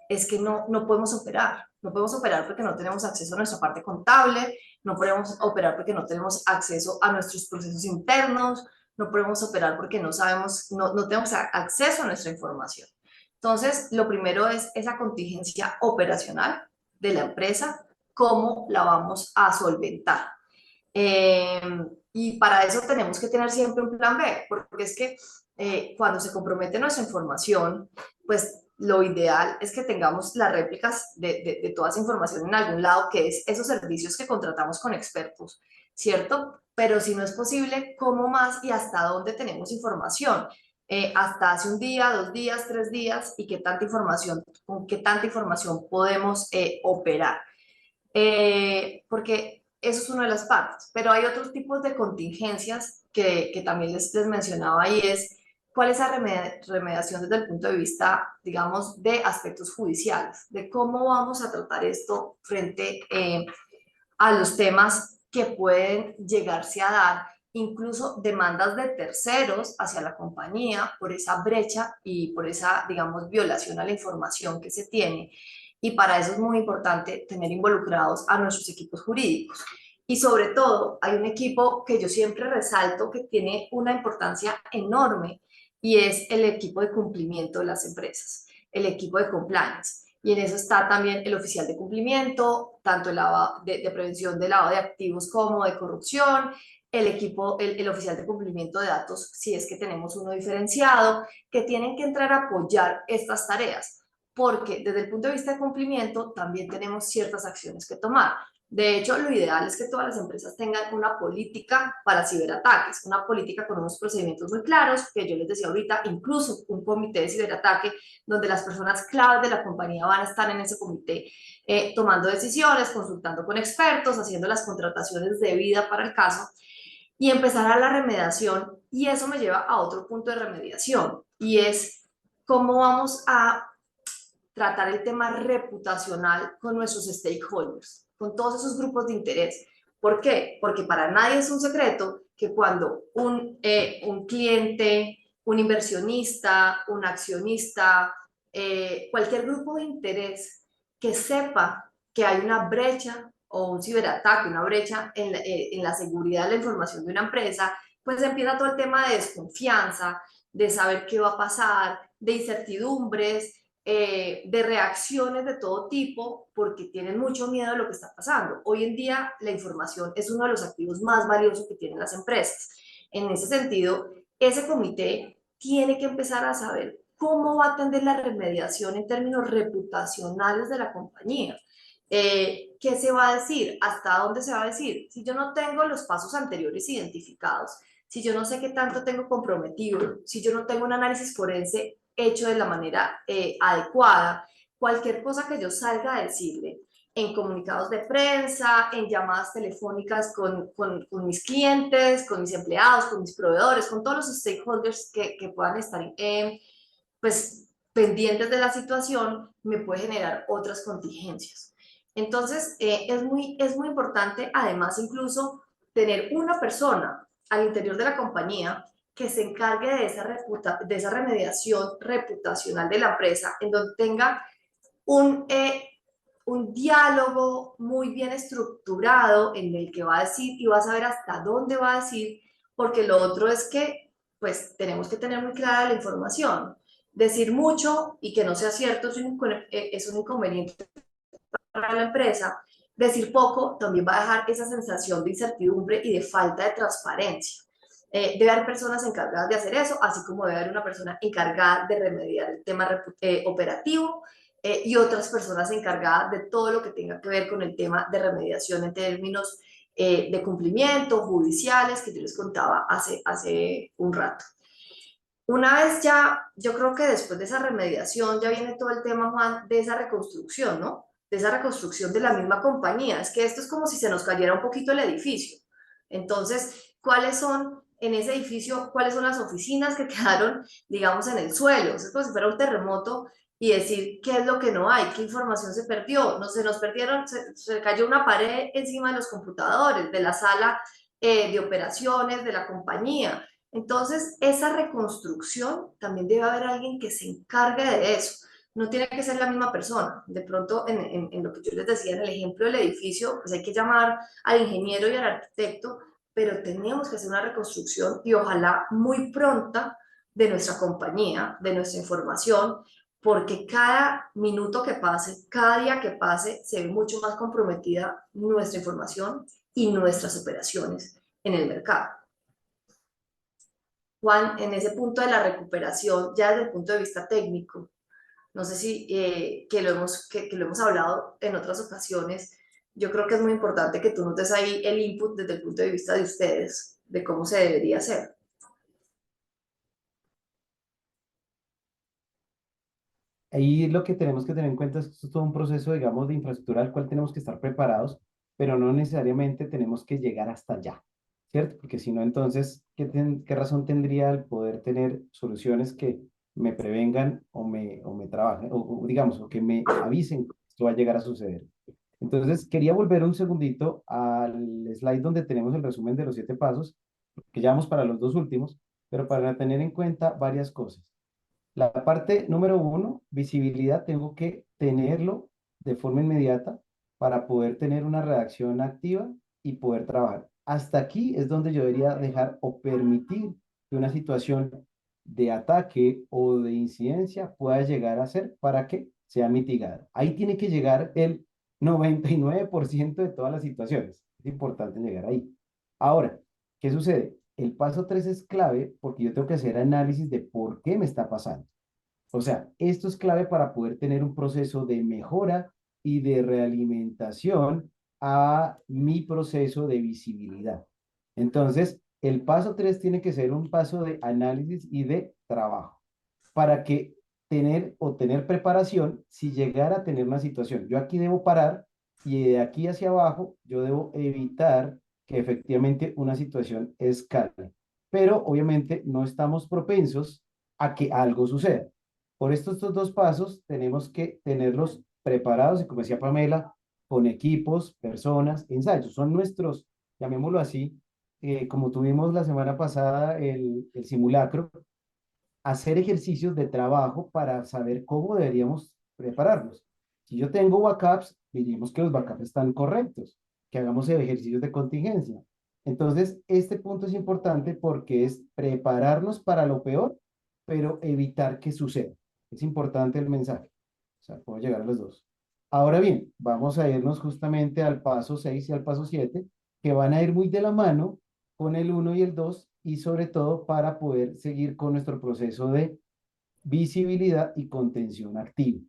es que no podemos operar. No podemos operar porque no tenemos acceso a nuestra parte contable, no podemos operar porque no tenemos acceso a nuestros procesos internos, no podemos operar porque no sabemos, no tenemos acceso a nuestra información. Entonces, lo primero es esa contingencia operacional de la empresa, cómo la vamos a solventar. Eh, y para eso tenemos que tener siempre un plan B, porque es que cuando se compromete nuestra información, pues lo ideal es que tengamos las réplicas de toda esa información en algún lado, que es esos servicios que contratamos con expertos, ¿cierto? Pero si no es posible, ¿cómo más y hasta dónde tenemos información? Hasta hace un día, 2 días, 3 días, y con qué tanta información podemos operar. Porque eso es una de las partes, pero hay otros tipos de contingencias que también les mencionaba y es cuál es la remediación desde el punto de vista, digamos, de aspectos judiciales, de cómo vamos a tratar esto frente a los temas que pueden llegarse a dar, incluso demandas de terceros hacia la compañía por esa brecha y por esa, digamos, violación a la información que se tiene. Y para eso es muy importante tener involucrados a nuestros equipos jurídicos. Y sobre todo, hay un equipo que yo siempre resalto que tiene una importancia enorme y es el equipo de cumplimiento de las empresas, el equipo de compliance. Y en eso está también el oficial de cumplimiento, tanto de prevención de lavado de activos como de corrupción, el equipo, el oficial de cumplimiento de datos, si es que tenemos uno diferenciado, que tienen que entrar a apoyar estas tareas, porque desde el punto de vista de cumplimiento también tenemos ciertas acciones que tomar. De hecho, lo ideal es que todas las empresas tengan una política para ciberataques, una política con unos procedimientos muy claros, que yo les decía ahorita, incluso un comité de ciberataque, donde las personas claves de la compañía van a estar en ese comité tomando decisiones, consultando con expertos, haciendo las contrataciones debidas para el caso y empezar a la remediación. Y eso me lleva a otro punto de remediación y es cómo vamos a tratar el tema reputacional con nuestros stakeholders, con todos esos grupos de interés. ¿Por qué? Porque para nadie es un secreto que cuando un cliente, un inversionista, un accionista, cualquier grupo de interés que sepa que hay una brecha o un ciberataque, una brecha en la seguridad de la información de una empresa, pues empieza todo el tema de desconfianza, de saber qué va a pasar, de incertidumbres, de reacciones de todo tipo, porque tienen mucho miedo de lo que está pasando. Hoy en día la información es uno de los activos más valiosos que tienen las empresas. En ese sentido, ese comité tiene que empezar a saber cómo va a atender la remediación en términos reputacionales de la compañía. ¿Qué se va a decir? ¿Hasta dónde se va a decir? Si yo no tengo los pasos anteriores identificados, si yo no sé qué tanto tengo comprometido, si yo no tengo un análisis forense hecho de la manera adecuada, cualquier cosa que yo salga a decirle en comunicados de prensa, en llamadas telefónicas con mis clientes, con mis empleados, con mis proveedores, con todos los stakeholders que puedan estar pues, pendientes de la situación, me puede generar otras contingencias. Entonces, es muy importante, además, incluso tener una persona al interior de la compañía que se encargue de esa remediación reputacional de la empresa, en donde tenga un, un diálogo muy bien estructurado en el que va a decir y va a saber hasta dónde va a decir, porque lo otro es que pues tenemos que tener muy clara la información. Decir mucho y que no sea cierto es un inconveniente para la empresa. Decir poco también va a dejar esa sensación de incertidumbre y de falta de transparencia. Debe haber personas encargadas de hacer eso, así como debe haber una persona encargada de remediar el tema operativo y otras personas encargadas de todo lo que tenga que ver con el tema de remediación en términos de cumplimiento, judiciales, que yo les contaba hace un rato. Una vez ya, yo creo que después de esa remediación ya viene todo el tema, Juan, de esa reconstrucción, ¿no? De esa reconstrucción de la misma compañía. Es que esto es como si se nos cayera un poquito el edificio. Entonces, ¿cuáles son en ese edificio, cuáles son las oficinas que quedaron, digamos, en el suelo? Es como si fuera un terremoto y decir qué es lo que no hay, qué información se perdió. No se nos perdieron, se cayó una pared encima de los computadores, de la sala de operaciones de la compañía. Entonces, esa reconstrucción también debe haber alguien que se encargue de eso. No tiene que ser la misma persona. De pronto, en lo que yo les decía en el ejemplo del edificio, pues hay que llamar al ingeniero y al arquitecto, pero tenemos que hacer una reconstrucción y ojalá muy pronta de nuestra compañía, de nuestra información, porque cada minuto que pase, cada día que pase, se ve mucho más comprometida nuestra información y nuestras operaciones en el mercado. Juan, en ese punto de la recuperación, ya desde el punto de vista técnico, no sé si que lo hemos hablado en otras ocasiones, yo creo que es muy importante que tú nos des ahí el input desde el punto de vista de ustedes, de cómo se debería hacer. Ahí lo que tenemos que tener en cuenta es que esto es todo un proceso, digamos, de infraestructura al cual tenemos que estar preparados, pero no necesariamente tenemos que llegar hasta allá, ¿cierto? Porque si no, entonces, ¿qué razón tendría el poder tener soluciones que me prevengan o me trabajen, o digamos, o que me avisen que esto va a llegar a suceder? Entonces, quería volver un segundito al slide donde tenemos el resumen de los 7 pasos, que ya vamos para los 2 últimos, pero para tener en cuenta varias cosas. La parte número 1, visibilidad, tengo que tenerlo de forma inmediata para poder tener una reacción activa y poder trabajar. Hasta aquí es donde yo debería dejar o permitir que una situación de ataque o de incidencia pueda llegar a ser para que sea mitigada. Ahí tiene que llegar el 99% de todas las situaciones. Es importante llegar ahí. Ahora, ¿qué sucede? El paso 3 es clave porque yo tengo que hacer análisis de por qué me está pasando. O sea, esto es clave para poder tener un proceso de mejora y de realimentación a mi proceso de visibilidad. Entonces, el paso 3 tiene que ser un paso de análisis y de trabajo para que tener preparación si llegara a tener una situación. Yo aquí debo parar y de aquí hacia abajo yo debo evitar que efectivamente una situación escale. Pero obviamente no estamos propensos a que algo suceda. Por estos 2 pasos tenemos que tenerlos preparados y como decía Pamela, con equipos, personas, ensayos. Son nuestros, llamémoslo así, como tuvimos la semana pasada el simulacro, hacer ejercicios de trabajo para saber cómo deberíamos prepararnos. Si yo tengo backups, diríamos que los backups están correctos, que hagamos ejercicios de contingencia. Entonces, este punto es importante porque es prepararnos para lo peor, pero evitar que suceda. Es importante el mensaje. O sea, puedo llegar a los dos. Ahora bien, vamos a irnos justamente al paso 6 y al paso 7, que van a ir muy de la mano con el uno y el 2 y sobre todo para poder seguir con nuestro proceso de visibilidad y contención activa.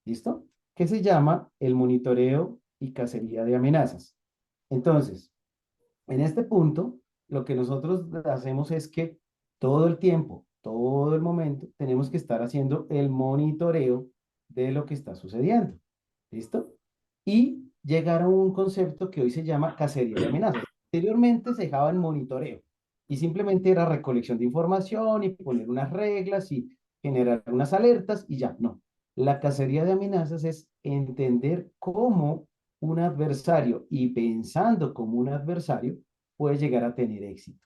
¿Listo? Que se llama el monitoreo y cacería de amenazas. Entonces, en este punto, lo que nosotros hacemos es que todo el tiempo, todo el momento, tenemos que estar haciendo el monitoreo de lo que está sucediendo. ¿Listo? Y llegar a un concepto que hoy se llama cacería de amenazas. Anteriormente se dejaba en monitoreo y simplemente era recolección de información y poner unas reglas y generar unas alertas y ya, no. La cacería de amenazas es entender cómo un adversario y pensando como un adversario puede llegar a tener éxito.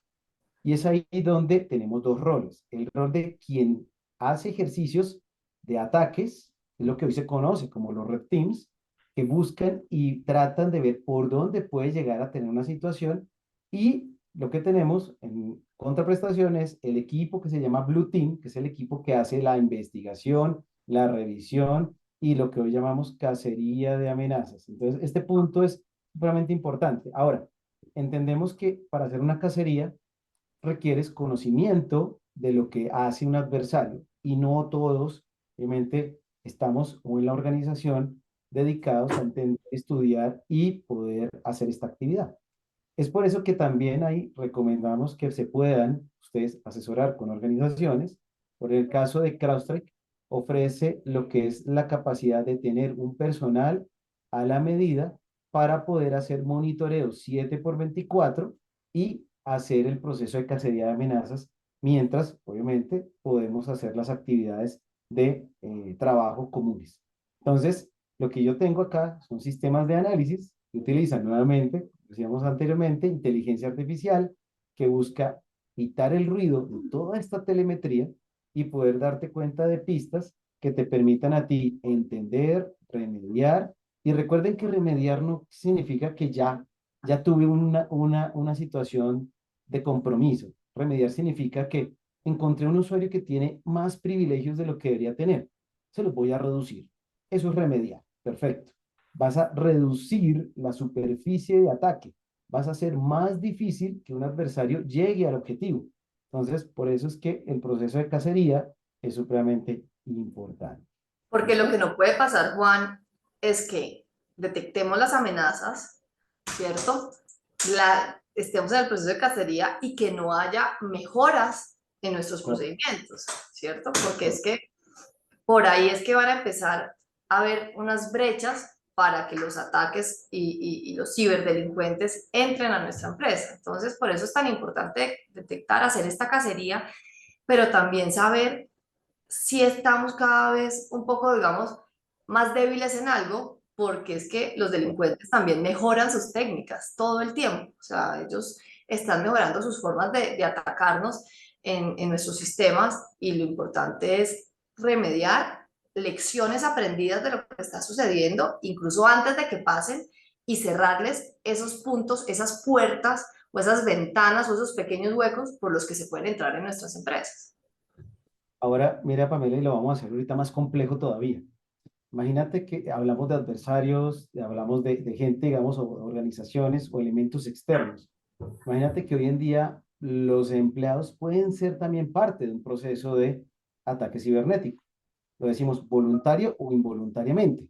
Y es ahí donde tenemos dos roles. El rol de quien hace ejercicios de ataques, es lo que hoy se conoce como los red teams, que buscan y tratan de ver por dónde puede llegar a tener una situación. Y lo que tenemos en contraprestación es el equipo que se llama Blue Team, que es el equipo que hace la investigación, la revisión y lo que hoy llamamos cacería de amenazas. Entonces, este punto es sumamente importante. Ahora, entendemos que para hacer una cacería requieres conocimiento de lo que hace un adversario y no todos, obviamente, estamos o en la organización dedicados a entender, estudiar y poder hacer esta actividad. Es por eso que también ahí recomendamos que se puedan ustedes asesorar con organizaciones. Por el caso de CrowdStrike, ofrece lo que es la capacidad de tener un personal a la medida para poder hacer monitoreo 7 por 24 y hacer el proceso de cacería de amenazas, mientras, obviamente, podemos hacer las actividades de trabajo comunes. Entonces, lo que yo tengo acá son sistemas de análisis que utilizan nuevamente, decíamos anteriormente, inteligencia artificial que busca quitar el ruido de toda esta telemetría y poder darte cuenta de pistas que te permitan a ti entender, remediar. Y recuerden que remediar no significa que ya tuve una situación de compromiso. Remediar significa que encontré un usuario que tiene más privilegios de lo que debería tener. Se los voy a reducir. Eso es remediar. Perfecto. Vas a reducir la superficie de ataque. Vas a hacer más difícil que un adversario llegue al objetivo. Entonces, por eso es que el proceso de cacería es supremamente importante. Porque lo ¿Listo? que no puede pasar, Juan, es que detectemos las amenazas, ¿cierto? Estemos en el proceso de cacería y que no haya mejoras en nuestros procedimientos, ¿cierto? Porque es que por ahí es que van a empezar a haber unas brechas para que los ataques y los ciberdelincuentes entren a nuestra empresa. Entonces, por eso es tan importante detectar, hacer esta cacería, pero también saber si estamos cada vez un poco, digamos, más débiles en algo, porque es que los delincuentes también mejoran sus técnicas todo el tiempo. O sea, ellos están mejorando sus formas de atacarnos en nuestros sistemas y lo importante es remediar lecciones aprendidas de lo que está sucediendo, incluso antes de que pasen, y cerrarles esos puntos, esas puertas o esas ventanas o esos pequeños huecos por los que se pueden entrar en nuestras empresas. Ahora, mira, Pamela, y lo vamos a hacer ahorita más complejo todavía. Imagínate que hablamos de adversarios, hablamos de gente, digamos, o organizaciones o elementos externos. Imagínate que hoy en día los empleados pueden ser también parte de un proceso de ataque cibernético. Lo decimos voluntario o involuntariamente.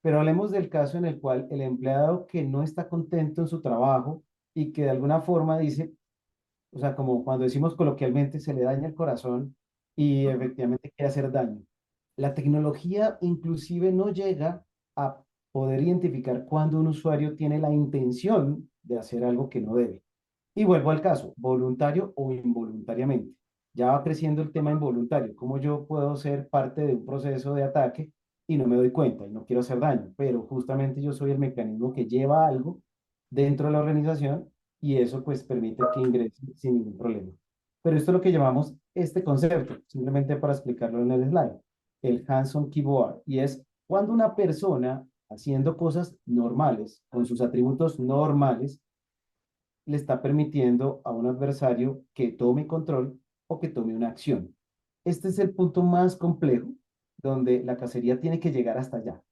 Pero hablemos del caso en el cual el empleado que no está contento en su trabajo y que de alguna forma dice, o sea, como cuando decimos coloquialmente, se le daña el corazón y efectivamente quiere hacer daño. La tecnología inclusive no llega a poder identificar cuando un usuario tiene la intención de hacer algo que no debe. Y vuelvo al caso, voluntario o involuntariamente. Ya va creciendo el tema involuntario. ¿Cómo yo puedo ser parte de un proceso de ataque y no me doy cuenta y no quiero hacer daño? Pero justamente yo soy el mecanismo que lleva algo dentro de la organización y eso pues permite que ingrese sin ningún problema. Pero esto es lo que llamamos este concepto, simplemente para explicarlo en el slide, el hands-on keyboard, y es Cuando una persona haciendo cosas normales, con sus atributos normales, le está permitiendo a un adversario que tome control o que tome una acción. Este es el punto más complejo donde la cacería tiene que llegar hasta allá.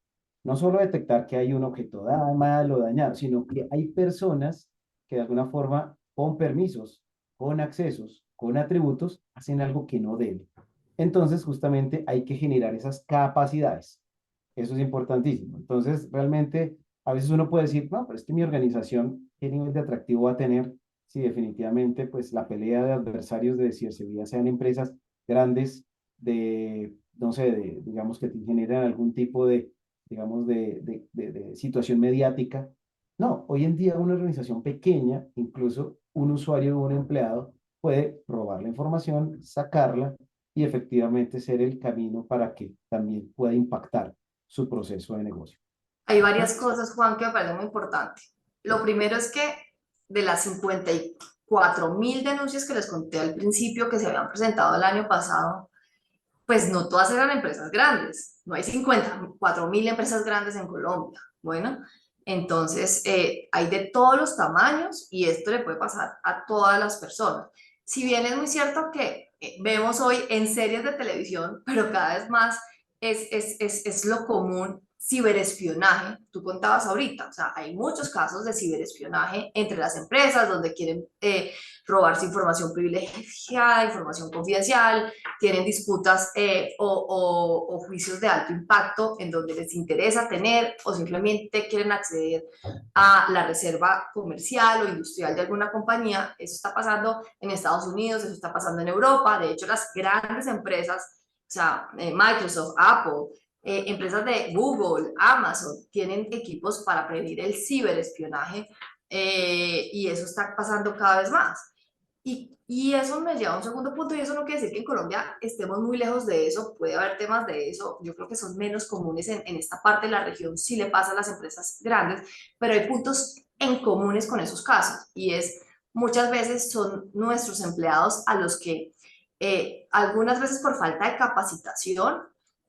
No solo detectar que hay un objeto malo o dañado, sino que hay personas que de alguna forma, con permisos, con accesos, con atributos, hacen algo que no deben. Entonces, justamente hay que generar esas capacidades. Eso es importantísimo. Entonces, realmente, a veces uno puede decir, no, pero es que mi organización, ¿qué nivel de atractivo va a tener si definitivamente, pues, la pelea de adversarios de ciberseguridad sean empresas grandes de, no sé, digamos que te generan algún tipo de, digamos, de situación mediática? No, hoy en día una organización pequeña, incluso un usuario o un empleado, puede robar la información, sacarla y efectivamente ser el camino para que también pueda impactar su proceso de negocio. Hay varias ¿Listo? cosas, Juan, que me parecen muy importantes. Lo primero es que de las 54.000 denuncias que les conté al principio que se habían presentado el año pasado, pues no todas eran empresas grandes. No hay 54.000 empresas grandes en Colombia. Bueno, entonces hay de todos los tamaños y esto le puede pasar a todas las personas. Si bien es muy cierto que vemos hoy en series de televisión, pero cada vez más es lo común ciberespionaje. Tú contabas ahorita, o sea, hay muchos casos de ciberespionaje entre las empresas donde quieren robarse información privilegiada, información confidencial, tienen disputas o juicios de alto impacto en donde les interesa tener o simplemente quieren acceder a la reserva comercial o industrial de alguna compañía. Eso está pasando en Estados Unidos, eso está pasando en Europa. De hecho, las grandes empresas, o sea, Microsoft, Apple, empresas de Google, Amazon, tienen equipos para prevenir el ciberespionaje y eso está pasando cada vez más. Y eso me lleva a un segundo punto, y eso no quiere decir que en Colombia estemos muy lejos de eso, puede haber temas de eso, yo creo que son menos comunes en esta parte de la región, sí le pasa a las empresas grandes, pero hay puntos en comunes con esos casos, y es muchas veces son nuestros empleados a los que algunas veces por falta de capacitación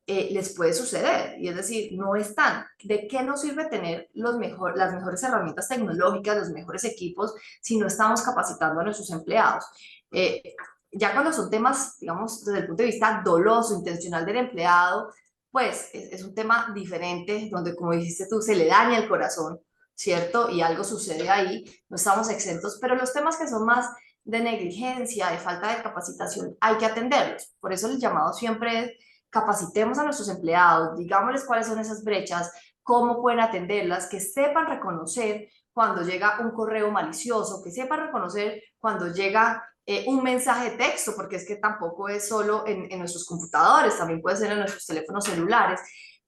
les puede suceder, y es decir, no están. ¿De qué nos sirve tener las mejores herramientas tecnológicas, los mejores equipos, si no estamos capacitando a nuestros empleados? Eh, ya cuando son temas, digamos, desde el punto de vista doloso, intencional del empleado, pues es un tema diferente, donde, como dijiste tú, se le daña el corazón, ¿cierto? Y algo sucede ahí, no estamos exentos, pero los temas que son más de negligencia, de falta de capacitación, hay que atenderlos. Por eso el llamado siempre es capacitemos a nuestros empleados, digámosles cuáles son esas brechas, cómo pueden atenderlas, que sepan reconocer cuando llega un correo malicioso, que sepan reconocer cuando llega un mensaje de texto, porque es que tampoco es solo en nuestros computadores, también puede ser en nuestros teléfonos celulares,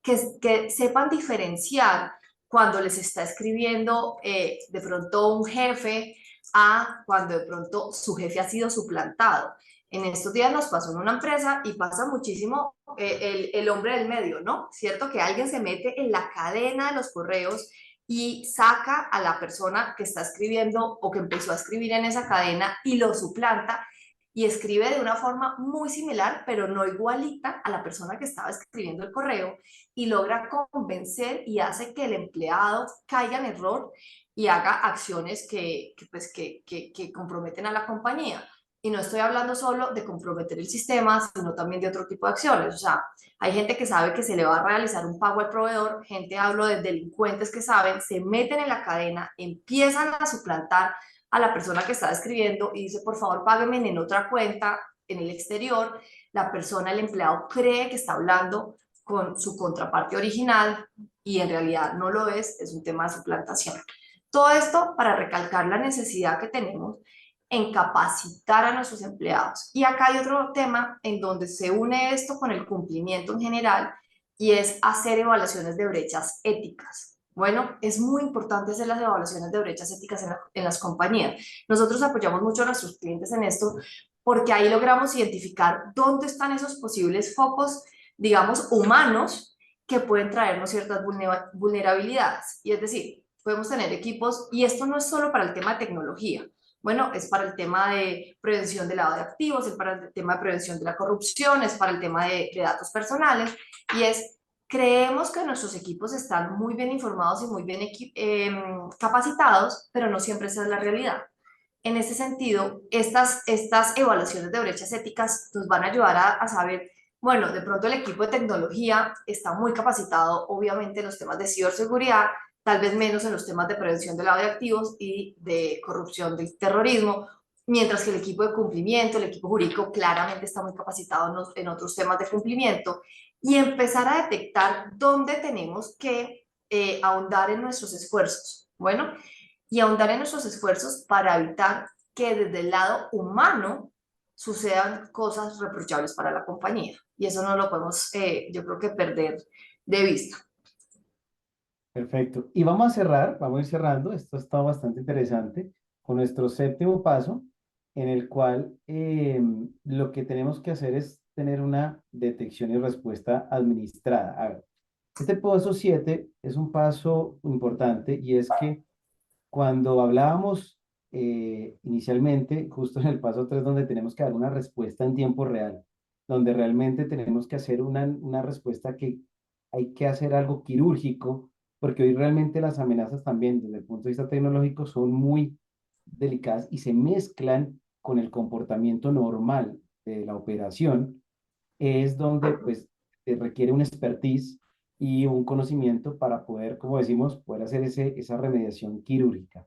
que sepan diferenciar cuando les está escribiendo de pronto un jefe a cuando de pronto su jefe ha sido suplantado. En estos días nos pasó en una empresa y pasa muchísimo el hombre del medio, ¿no? ¿Cierto? Que alguien se mete en la cadena de los correos y saca a la persona que está escribiendo o que empezó a escribir en esa cadena y lo suplanta y escribe de una forma muy similar, pero no igualita a la persona que estaba escribiendo el correo y logra convencer y hace que el empleado caiga en error y haga acciones que comprometen a la compañía. Y no estoy hablando solo de comprometer el sistema, sino también de otro tipo de acciones. O sea, hay gente que sabe que se le va a realizar un pago al proveedor, gente, hablo de delincuentes que saben, se meten en la cadena, empiezan a suplantar a la persona que está escribiendo y dice, por favor, páguenme en otra cuenta, en el exterior. La persona, el empleado, cree que está hablando con su contraparte original y en realidad no lo es un tema de suplantación. Todo esto para recalcar la necesidad que tenemos en capacitar a nuestros empleados. Y acá hay otro tema en donde se une esto con el cumplimiento en general y es hacer evaluaciones de brechas éticas. Bueno, es muy importante hacer las evaluaciones de brechas éticas en las compañías. Nosotros apoyamos mucho a nuestros clientes en esto porque ahí logramos identificar dónde están esos posibles focos, digamos, humanos que pueden traernos ciertas vulnerabilidades. Y es decir, podemos tener equipos, y esto no es solo para el tema de tecnología, bueno, es para el tema de prevención del lavado de activos, es para el tema de prevención de la corrupción, es para el tema de datos personales, y es Creemos que nuestros equipos están muy bien informados y muy bien capacitados, pero no siempre esa es la realidad. En ese sentido, estas evaluaciones de brechas éticas nos van a ayudar a saber, bueno, de pronto el equipo de tecnología está muy capacitado, obviamente, en los temas de ciberseguridad, tal vez menos en los temas de prevención de lavado de activos y de corrupción del terrorismo, mientras que el equipo de cumplimiento, el equipo jurídico, claramente está muy capacitado en otros temas de cumplimiento, y empezar a detectar dónde tenemos que ahondar en nuestros esfuerzos. Bueno, y ahondar en nuestros esfuerzos para evitar que desde el lado humano sucedan cosas reprochables para la compañía. Y eso no lo podemos, yo creo que perder de vista. Perfecto. Y vamos a cerrar, vamos a ir cerrando. Esto está bastante interesante con nuestro séptimo paso, en el cual lo que tenemos que hacer es tener una detección y respuesta administrada. A ver, este paso 7 es un paso importante y es que cuando hablábamos inicialmente, justo en el paso 3 donde tenemos que dar una respuesta en tiempo real, donde realmente tenemos que hacer una respuesta que hay que hacer algo quirúrgico, porque hoy realmente las amenazas también desde el punto de vista tecnológico son muy delicadas y se mezclan con el comportamiento normal de la operación, es donde pues se requiere un expertise y un conocimiento para poder, como decimos, poder hacer esa remediación quirúrgica.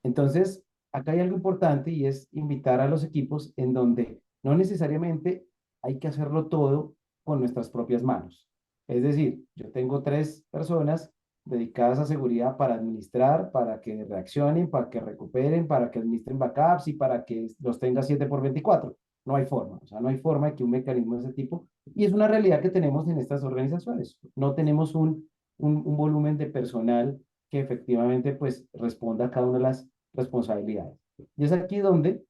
Entonces, acá hay algo importante y es invitar a los equipos en donde no necesariamente hay que hacerlo todo con nuestras propias manos. Es decir, yo tengo 3 personas dedicadas a seguridad para administrar, para que reaccionen, para que recuperen, para que administren backups y para que los tenga 7 por 24. No hay forma, o sea, no hay forma de que un mecanismo de ese tipo, y es una realidad que tenemos en estas organizaciones. No tenemos un volumen de personal que efectivamente pues responda a cada una de las responsabilidades. Y es aquí donde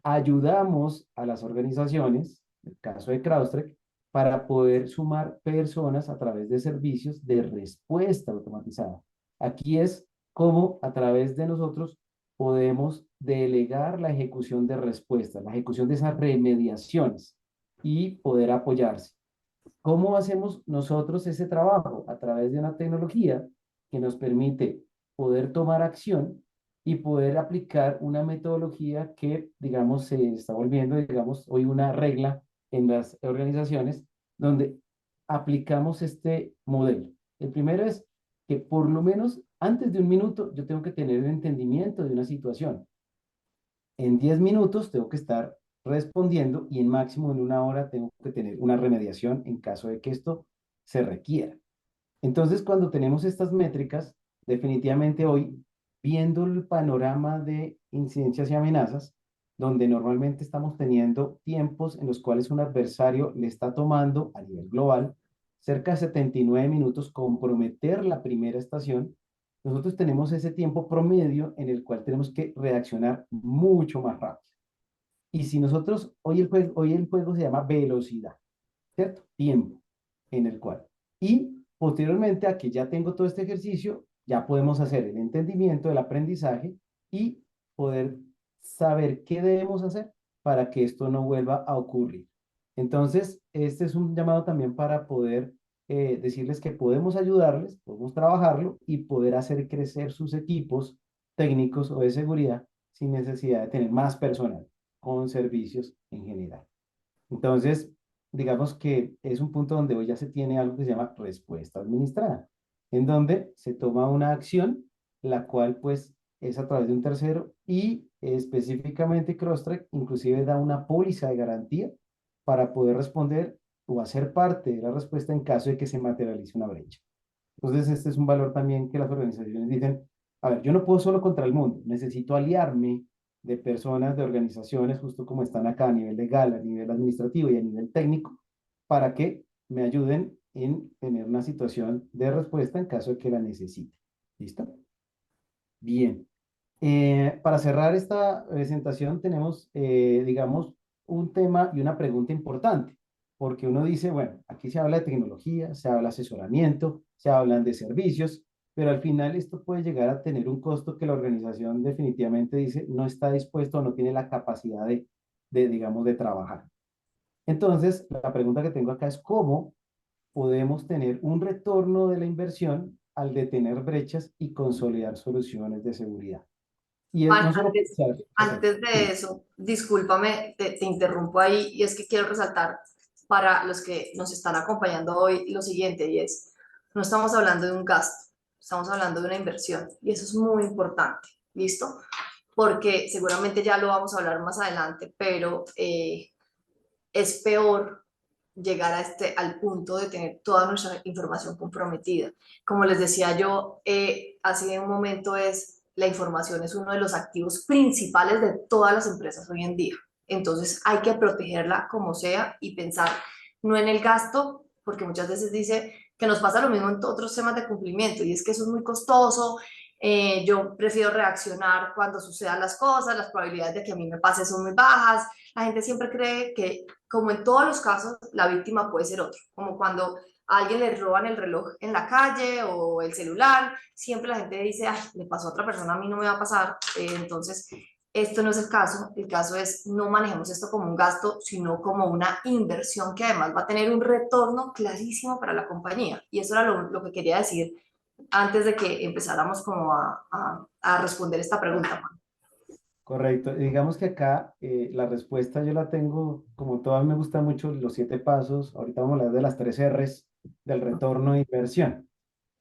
ayudamos a las organizaciones, en el caso de CrowdStrike, para poder sumar personas a través de servicios de respuesta automatizada. Aquí es cómo a través de nosotros podemos delegar la ejecución de respuestas, la ejecución de esas remediaciones y poder apoyarse. ¿Cómo hacemos nosotros ese trabajo? A través de una tecnología que nos permite poder tomar acción y poder aplicar una metodología que, digamos, se está volviendo, digamos, hoy una regla en las organizaciones donde aplicamos este modelo. El primero es que por lo menos antes de un minuto yo tengo que tener un entendimiento de una situación. En 10 minutos tengo que estar respondiendo y en máximo en 1 hora tengo que tener una remediación en caso de que esto se requiera. Entonces, cuando tenemos estas métricas, definitivamente hoy, viendo el panorama de incidencias y amenazas, donde normalmente estamos teniendo tiempos en los cuales un adversario le está tomando a nivel global cerca de 79 minutos comprometer la primera estación, nosotros tenemos ese tiempo promedio en el cual tenemos que reaccionar mucho más rápido. Y si nosotros, hoy el juego se llama velocidad, ¿cierto? Tiempo en el cual. Y posteriormente a que ya tengo todo este ejercicio, ya podemos hacer el entendimiento del aprendizaje y poder saber qué debemos hacer para que esto no vuelva a ocurrir. Entonces, este es un llamado también para poder decirles que podemos ayudarles, podemos trabajarlo y poder hacer crecer sus equipos técnicos o de seguridad sin necesidad de tener más personal con servicios en general. Entonces, digamos que es un punto donde hoy ya se tiene algo que se llama respuesta administrada, en donde se toma una acción, la cual pues es a través de un tercero y específicamente CrowdStrike inclusive da una póliza de garantía para poder responder o hacer parte de la respuesta en caso de que se materialice una brecha. Entonces, este es un valor también que las organizaciones dicen, a ver, yo no puedo solo contra el mundo, necesito aliarme de personas, de organizaciones, justo como están acá a nivel legal, a nivel administrativo y a nivel técnico, para que me ayuden en tener una situación de respuesta en caso de que la necesite. ¿Listo? Bien. Para cerrar esta presentación tenemos, digamos, un tema y una pregunta importante, porque uno dice, bueno, aquí se habla de tecnología, se habla de asesoramiento, se hablan de servicios, pero al final esto puede llegar a tener un costo que la organización definitivamente dice no está dispuesto o no tiene la capacidad digamos, de trabajar. Entonces, la pregunta que tengo acá es cómo podemos tener un retorno de la inversión al detener brechas y consolidar soluciones de seguridad. Y es Juan, no solo antes, pensar, perfecto. antes de eso, discúlpame, te interrumpo ahí, y es que quiero resaltar para los que nos están acompañando hoy lo siguiente, y es, no estamos hablando de un gasto, estamos hablando de una inversión, y eso es muy importante, ¿listo? Porque seguramente ya lo vamos a hablar más adelante, pero es peor llegar al punto de tener toda nuestra información comprometida. Como les decía yo, hace un momento la información es uno de los activos principales de todas las empresas hoy en día. Entonces hay que protegerla como sea y pensar no en el gasto, porque muchas veces dice que nos pasa lo mismo en otros temas de cumplimiento y es que eso es muy costoso. Yo prefiero reaccionar cuando sucedan las cosas, las probabilidades de que a mí me pase son muy bajas. La gente siempre cree que, como en todos los casos, la víctima puede ser otro, como cuando a alguien le roban el reloj en la calle o el celular, siempre la gente dice, ay, le pasó a otra persona, a mí no me va a pasar. Entonces, esto no es el caso es no manejemos esto como un gasto, sino como una inversión que además va a tener un retorno clarísimo para la compañía. Y eso era lo que quería decir antes de que empezáramos como a responder esta pregunta. Correcto. Digamos que acá la respuesta yo la tengo, como todas me gustan mucho los 7 pasos. Ahorita vamos a hablar de las 3 Rs del retorno de inversión.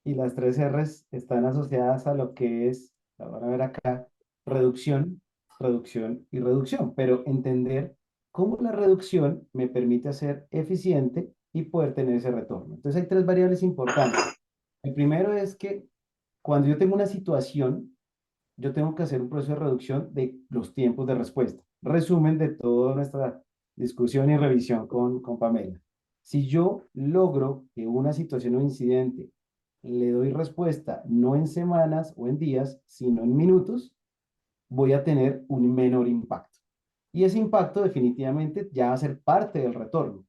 Y las 3 Rs están asociadas a lo que es, la van a ver acá, reducción, reducción y reducción. Pero entender cómo la reducción me permite ser eficiente y poder tener ese retorno. Entonces hay 3 variables importantes. El primero es que cuando yo tengo una situación, yo tengo que hacer un proceso de reducción de los tiempos de respuesta. Resumen de toda nuestra discusión y revisión con Pamela. Si yo logro que una situación o incidente le doy respuesta no en semanas o en días, sino en minutos, voy a tener un menor impacto. Y ese impacto definitivamente ya va a ser parte del retorno,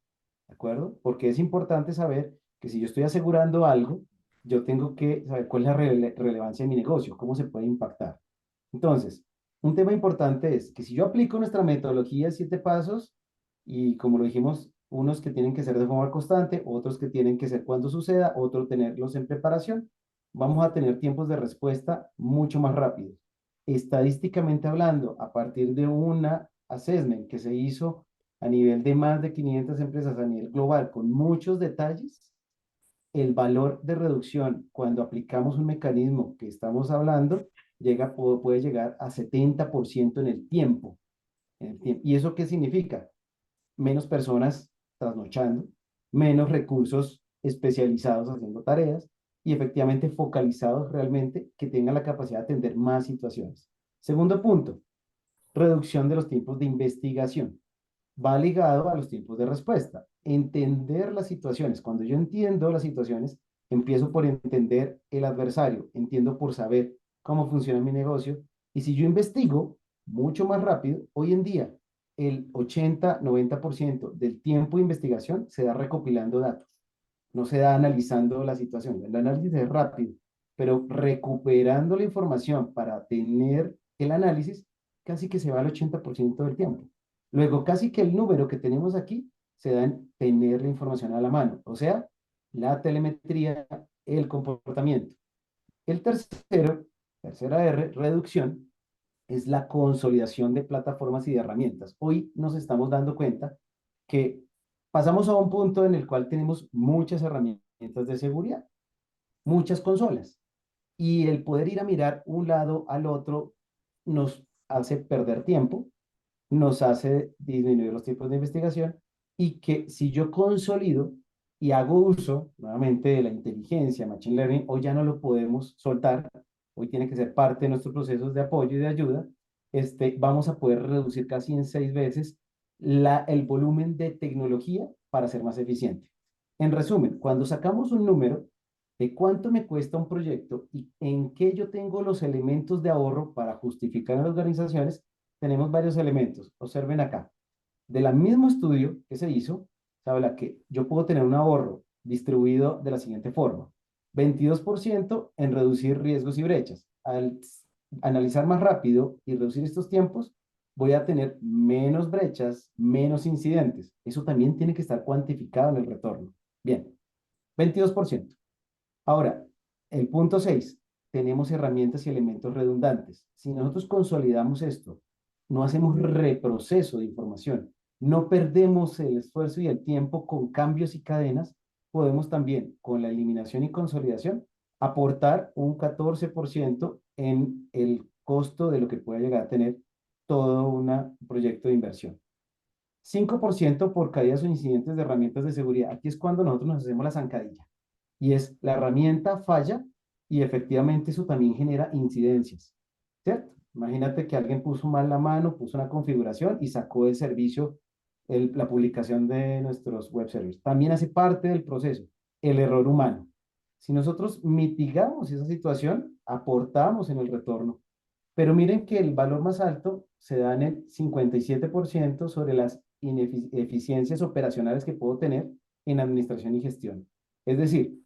¿de acuerdo? Porque es importante saber que si yo estoy asegurando algo, yo tengo que saber cuál es la relevancia de mi negocio, cómo se puede impactar. Entonces, un tema importante es que si yo aplico nuestra metodología de 7 pasos, y como lo dijimos, unos que tienen que ser de forma constante, otros que tienen que ser cuando suceda, otros tenerlos en preparación, vamos a tener tiempos de respuesta mucho más rápidos. Estadísticamente hablando, a partir de una assessment que se hizo a nivel de más de 500 empresas a nivel global con muchos detalles, el valor de reducción cuando aplicamos un mecanismo que estamos hablando puede llegar a 70% en el tiempo. ¿Y eso qué significa? Menos personas trasnochando, menos recursos especializados haciendo tareas y efectivamente focalizados realmente que tengan la capacidad de atender más situaciones. Segundo punto, reducción de los tiempos de investigación. Va ligado a los tiempos de respuesta. Entender las situaciones. Cuando yo entiendo las situaciones, empiezo por entender el adversario, entiendo por saber cómo funciona mi negocio. Y si yo investigo mucho más rápido, hoy en día el 80-90% del tiempo de investigación se da recopilando datos, no se da analizando la situación. El análisis es rápido, pero recuperando la información para tener el análisis, casi que se va al 80% del tiempo. Luego, casi que el número que tenemos aquí se da en tener la información a la mano, o sea, la telemetría, el comportamiento. El tercera R, reducción, es la consolidación de plataformas y de herramientas. Hoy nos estamos dando cuenta que pasamos a un punto en el cual tenemos muchas herramientas de seguridad, muchas consolas, y el poder ir a mirar un lado al otro nos hace perder tiempo, nos hace disminuir los tiempos de investigación y que si yo consolido y hago uso nuevamente de la inteligencia, Machine Learning, hoy ya no lo podemos soltar, hoy tiene que ser parte de nuestros procesos de apoyo y de ayuda, vamos a poder reducir casi en 6 veces el volumen de tecnología para ser más eficiente. En resumen, cuando sacamos un número de cuánto me cuesta un proyecto y en qué yo tengo los elementos de ahorro para justificar en las organizaciones, tenemos varios elementos. Observen acá. De la mismo estudio que se hizo, se habla que yo puedo tener un ahorro distribuido de la siguiente forma. 22% en reducir riesgos y brechas. Al analizar más rápido y reducir estos tiempos, voy a tener menos brechas, menos incidentes. Eso también tiene que estar cuantificado en el retorno. Bien, 22%. Ahora, el punto 6, tenemos herramientas y elementos redundantes. Si nosotros consolidamos esto, no hacemos reproceso de información, no perdemos el esfuerzo y el tiempo con cambios y cadenas, podemos también, con la eliminación y consolidación, aportar un 14% en el costo de lo que puede llegar a tener todo un proyecto de inversión. 5% por caídas o incidentes de herramientas de seguridad. Aquí es cuando nosotros nos hacemos la zancadilla. Y es la herramienta falla y efectivamente eso también genera incidencias, ¿cierto? Imagínate que alguien puso mal la mano, puso una configuración y sacó del servicio la publicación de nuestros web services. También hace parte del proceso el error humano. Si nosotros mitigamos esa situación, aportamos en el retorno. Pero miren que el valor más alto se da en el 57% sobre las ineficiencias operacionales que puedo tener en administración y gestión. Es decir,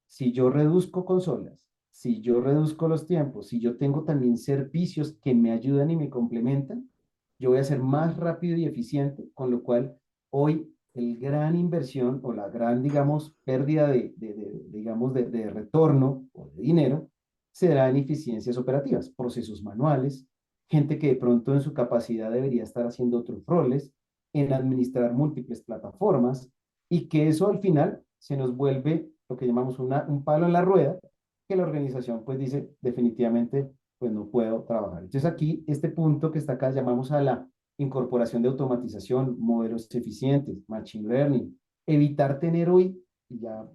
si yo reduzco consolas, si yo reduzco los tiempos, si yo tengo también servicios que me ayudan y me complementan, yo voy a ser más rápido y eficiente, con lo cual hoy el gran inversión o la gran, digamos, pérdida digamos, de retorno o de dinero se da en eficiencias operativas, procesos manuales, gente que de pronto en su capacidad debería estar haciendo otros roles, en administrar múltiples plataformas, y que eso al final se nos vuelve lo que llamamos un palo en la rueda, que la organización pues dice definitivamente pues no puedo trabajar. Entonces aquí este punto que está acá llamamos a la incorporación de automatización, modelos eficientes, machine learning, evitar tener hoy ya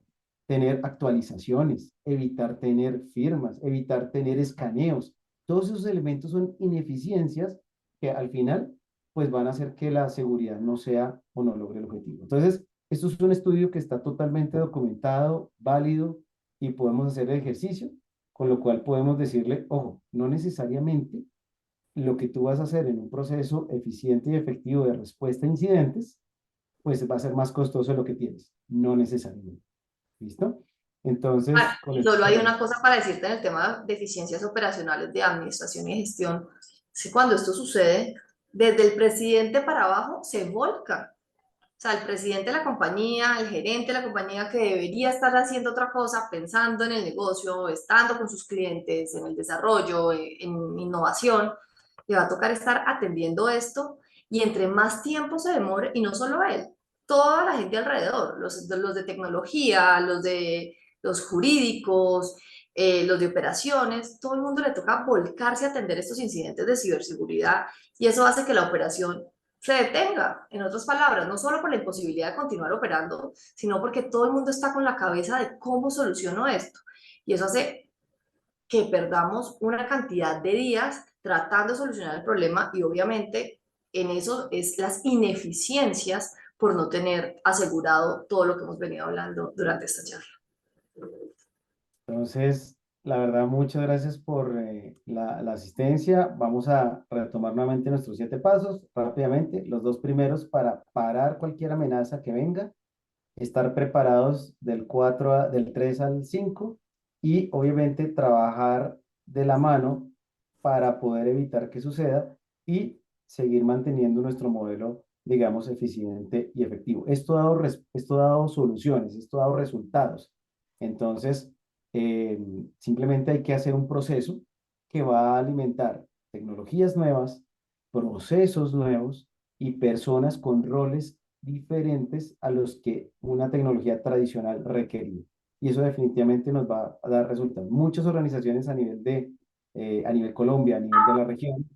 tener actualizaciones, evitar tener firmas, evitar tener escaneos. Todos esos elementos son ineficiencias que al final pues van a hacer que la seguridad no sea o no logre el objetivo. Entonces, esto es un estudio que está totalmente documentado, válido, y podemos hacer el ejercicio, con lo cual podemos decirle, ojo, no necesariamente lo que tú vas a hacer en un proceso eficiente y efectivo de respuesta a incidentes, pues va a ser más costoso de lo que tienes. No necesariamente. ¿Listo? Entonces, con Y esto solo hay cerramos. una cosa para decirte en el tema de eficiencias operacionales de administración y gestión, es que cuando esto sucede, desde el presidente para abajo se volca. O sea, el presidente de la compañía, el gerente de la compañía que debería estar haciendo otra cosa, pensando en el negocio, estando con sus clientes, en el desarrollo, en innovación, le va a tocar estar atendiendo esto y entre más tiempo se demore, y no solo él, toda la gente alrededor, los de tecnología, los de los jurídicos, los de operaciones, todo el mundo le toca volcarse a atender estos incidentes de ciberseguridad y eso hace que la operación se detenga, en otras palabras, no solo por la imposibilidad de continuar operando, sino porque todo el mundo está con la cabeza de cómo soluciono esto. Y eso hace que perdamos una cantidad de días tratando de solucionar el problema y obviamente en eso es las ineficiencias por no tener asegurado todo lo que hemos venido hablando durante esta charla. Entonces, la verdad, muchas gracias por la asistencia. Vamos a retomar nuevamente nuestros 7 pasos rápidamente. Los dos primeros para parar cualquier amenaza que venga, estar preparados del 3 al 5 y obviamente trabajar de la mano para poder evitar que suceda y seguir manteniendo nuestro modelo, digamos, eficiente y efectivo. Esto ha dado soluciones, esto ha dado resultados. Entonces, simplemente hay que hacer un proceso que va a alimentar tecnologías nuevas, procesos nuevos y personas con roles diferentes a los que una tecnología tradicional requería. Y eso definitivamente nos va a dar resultados. Muchas organizaciones a nivel Colombia, a nivel de la región,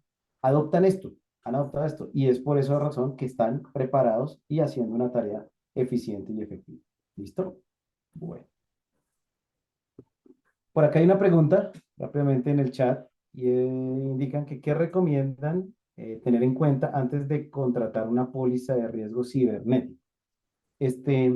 adoptan esto, han adoptado esto. Y es por esa razón que están preparados y haciendo una tarea eficiente y efectiva. ¿Listo? Bueno. Por acá hay una pregunta rápidamente en el chat y indican que qué recomiendan tener en cuenta antes de contratar una póliza de riesgo cibernético. Este,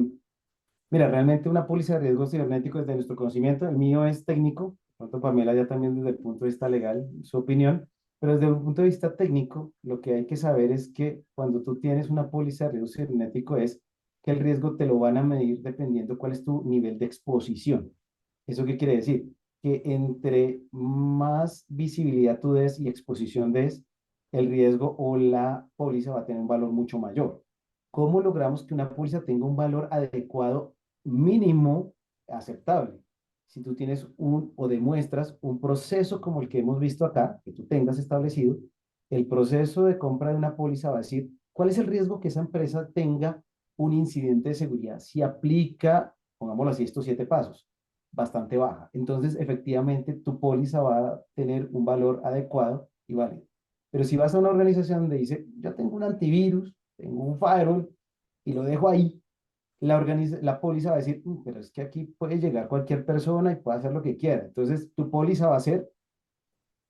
Mira, realmente una póliza de riesgo cibernético desde nuestro conocimiento, el mío es técnico, por tanto Pamela ya también desde el punto de vista legal, su opinión, pero desde un punto de vista técnico, lo que hay que saber es que cuando tú tienes una póliza de riesgo cibernético es que el riesgo te lo van a medir dependiendo cuál es tu nivel de exposición. ¿Eso qué quiere decir? Que entre más visibilidad tú des y exposición des, el riesgo o la póliza va a tener un valor mucho mayor. ¿Cómo logramos que una póliza tenga un valor adecuado mínimo aceptable. Si tú tienes o demuestras un proceso como el que hemos visto acá, que tú tengas establecido, el proceso de compra de una póliza va a decir cuál es el riesgo que esa empresa tenga un incidente de seguridad. Si aplica, pongámoslo así, estos 7 pasos, bastante baja. Entonces, efectivamente, tu póliza va a tener un valor adecuado y válido. Pero si vas a una organización donde dice, yo tengo un antivirus, tengo un firewall y lo dejo ahí, la póliza va a decir, pero es que aquí puede llegar cualquier persona y puede hacer lo que quiera. Entonces, tu póliza va a ser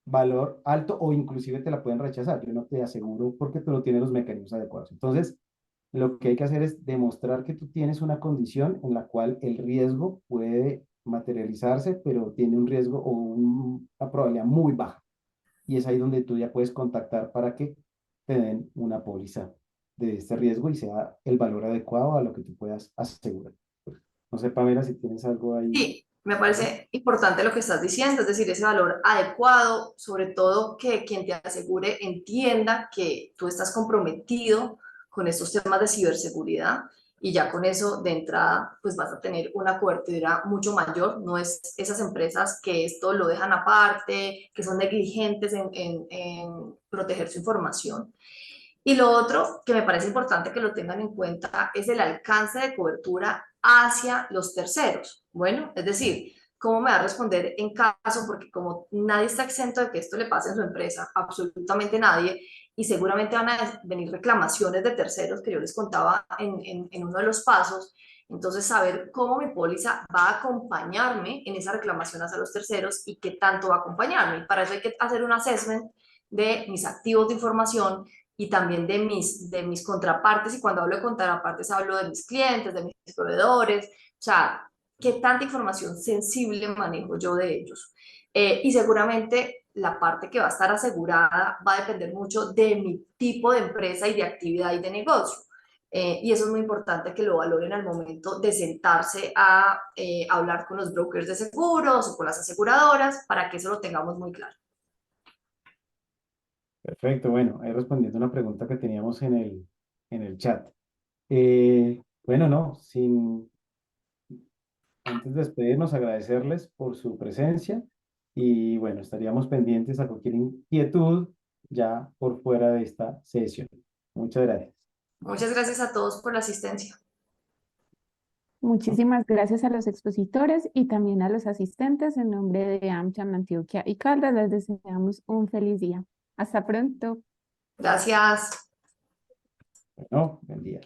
valor alto o inclusive te la pueden rechazar. Yo no te aseguro porque tú no tienes los mecanismos adecuados. Entonces, lo que hay que hacer es demostrar que tú tienes una condición en la cual el riesgo puede materializarse, pero tiene un riesgo o una probabilidad muy baja. Y es ahí donde tú ya puedes contactar para que te den una póliza de este riesgo y sea el valor adecuado a lo que tú puedas asegurar. No sé, Pamela, si tienes algo ahí. Sí, me parece importante lo que estás diciendo, es decir, ese valor adecuado, sobre todo que quien te asegure entienda que tú estás comprometido con estos temas de ciberseguridad y ya con eso de entrada pues vas a tener una cobertura mucho mayor, no es esas empresas que esto lo dejan aparte, que son negligentes en proteger su información. Y lo otro que me parece importante que lo tengan en cuenta es el alcance de cobertura hacia los terceros. Bueno, es decir, ¿cómo me va a responder en caso? Porque como nadie está exento de que esto le pase en su empresa, absolutamente nadie, y seguramente van a venir reclamaciones de terceros que yo les contaba en uno de los pasos. Entonces, saber cómo mi póliza va a acompañarme en esa reclamación hacia los terceros y qué tanto va a acompañarme. Para eso hay que hacer un assessment de mis activos de información y también de mis contrapartes, y cuando hablo de contrapartes hablo de mis clientes, de mis proveedores, o sea, qué tanta información sensible manejo yo de ellos. Y seguramente la parte que va a estar asegurada va a depender mucho de mi tipo de empresa y de actividad y de negocio. Y eso es muy importante que lo valoren al momento de sentarse a hablar con los brokers de seguros o con las aseguradoras para que eso lo tengamos muy claro. Perfecto, bueno, ahí respondiendo una pregunta que teníamos en el chat. Bueno, no, antes de despedirnos, agradecerles por su presencia y bueno, estaríamos pendientes a cualquier inquietud ya por fuera de esta sesión. Muchas gracias. Muchas gracias a todos por la asistencia. Muchísimas gracias a los expositores y también a los asistentes. En nombre de AmCham Antioquia y Caldas, les deseamos un feliz día. Hasta pronto. Gracias. Bueno, buen día.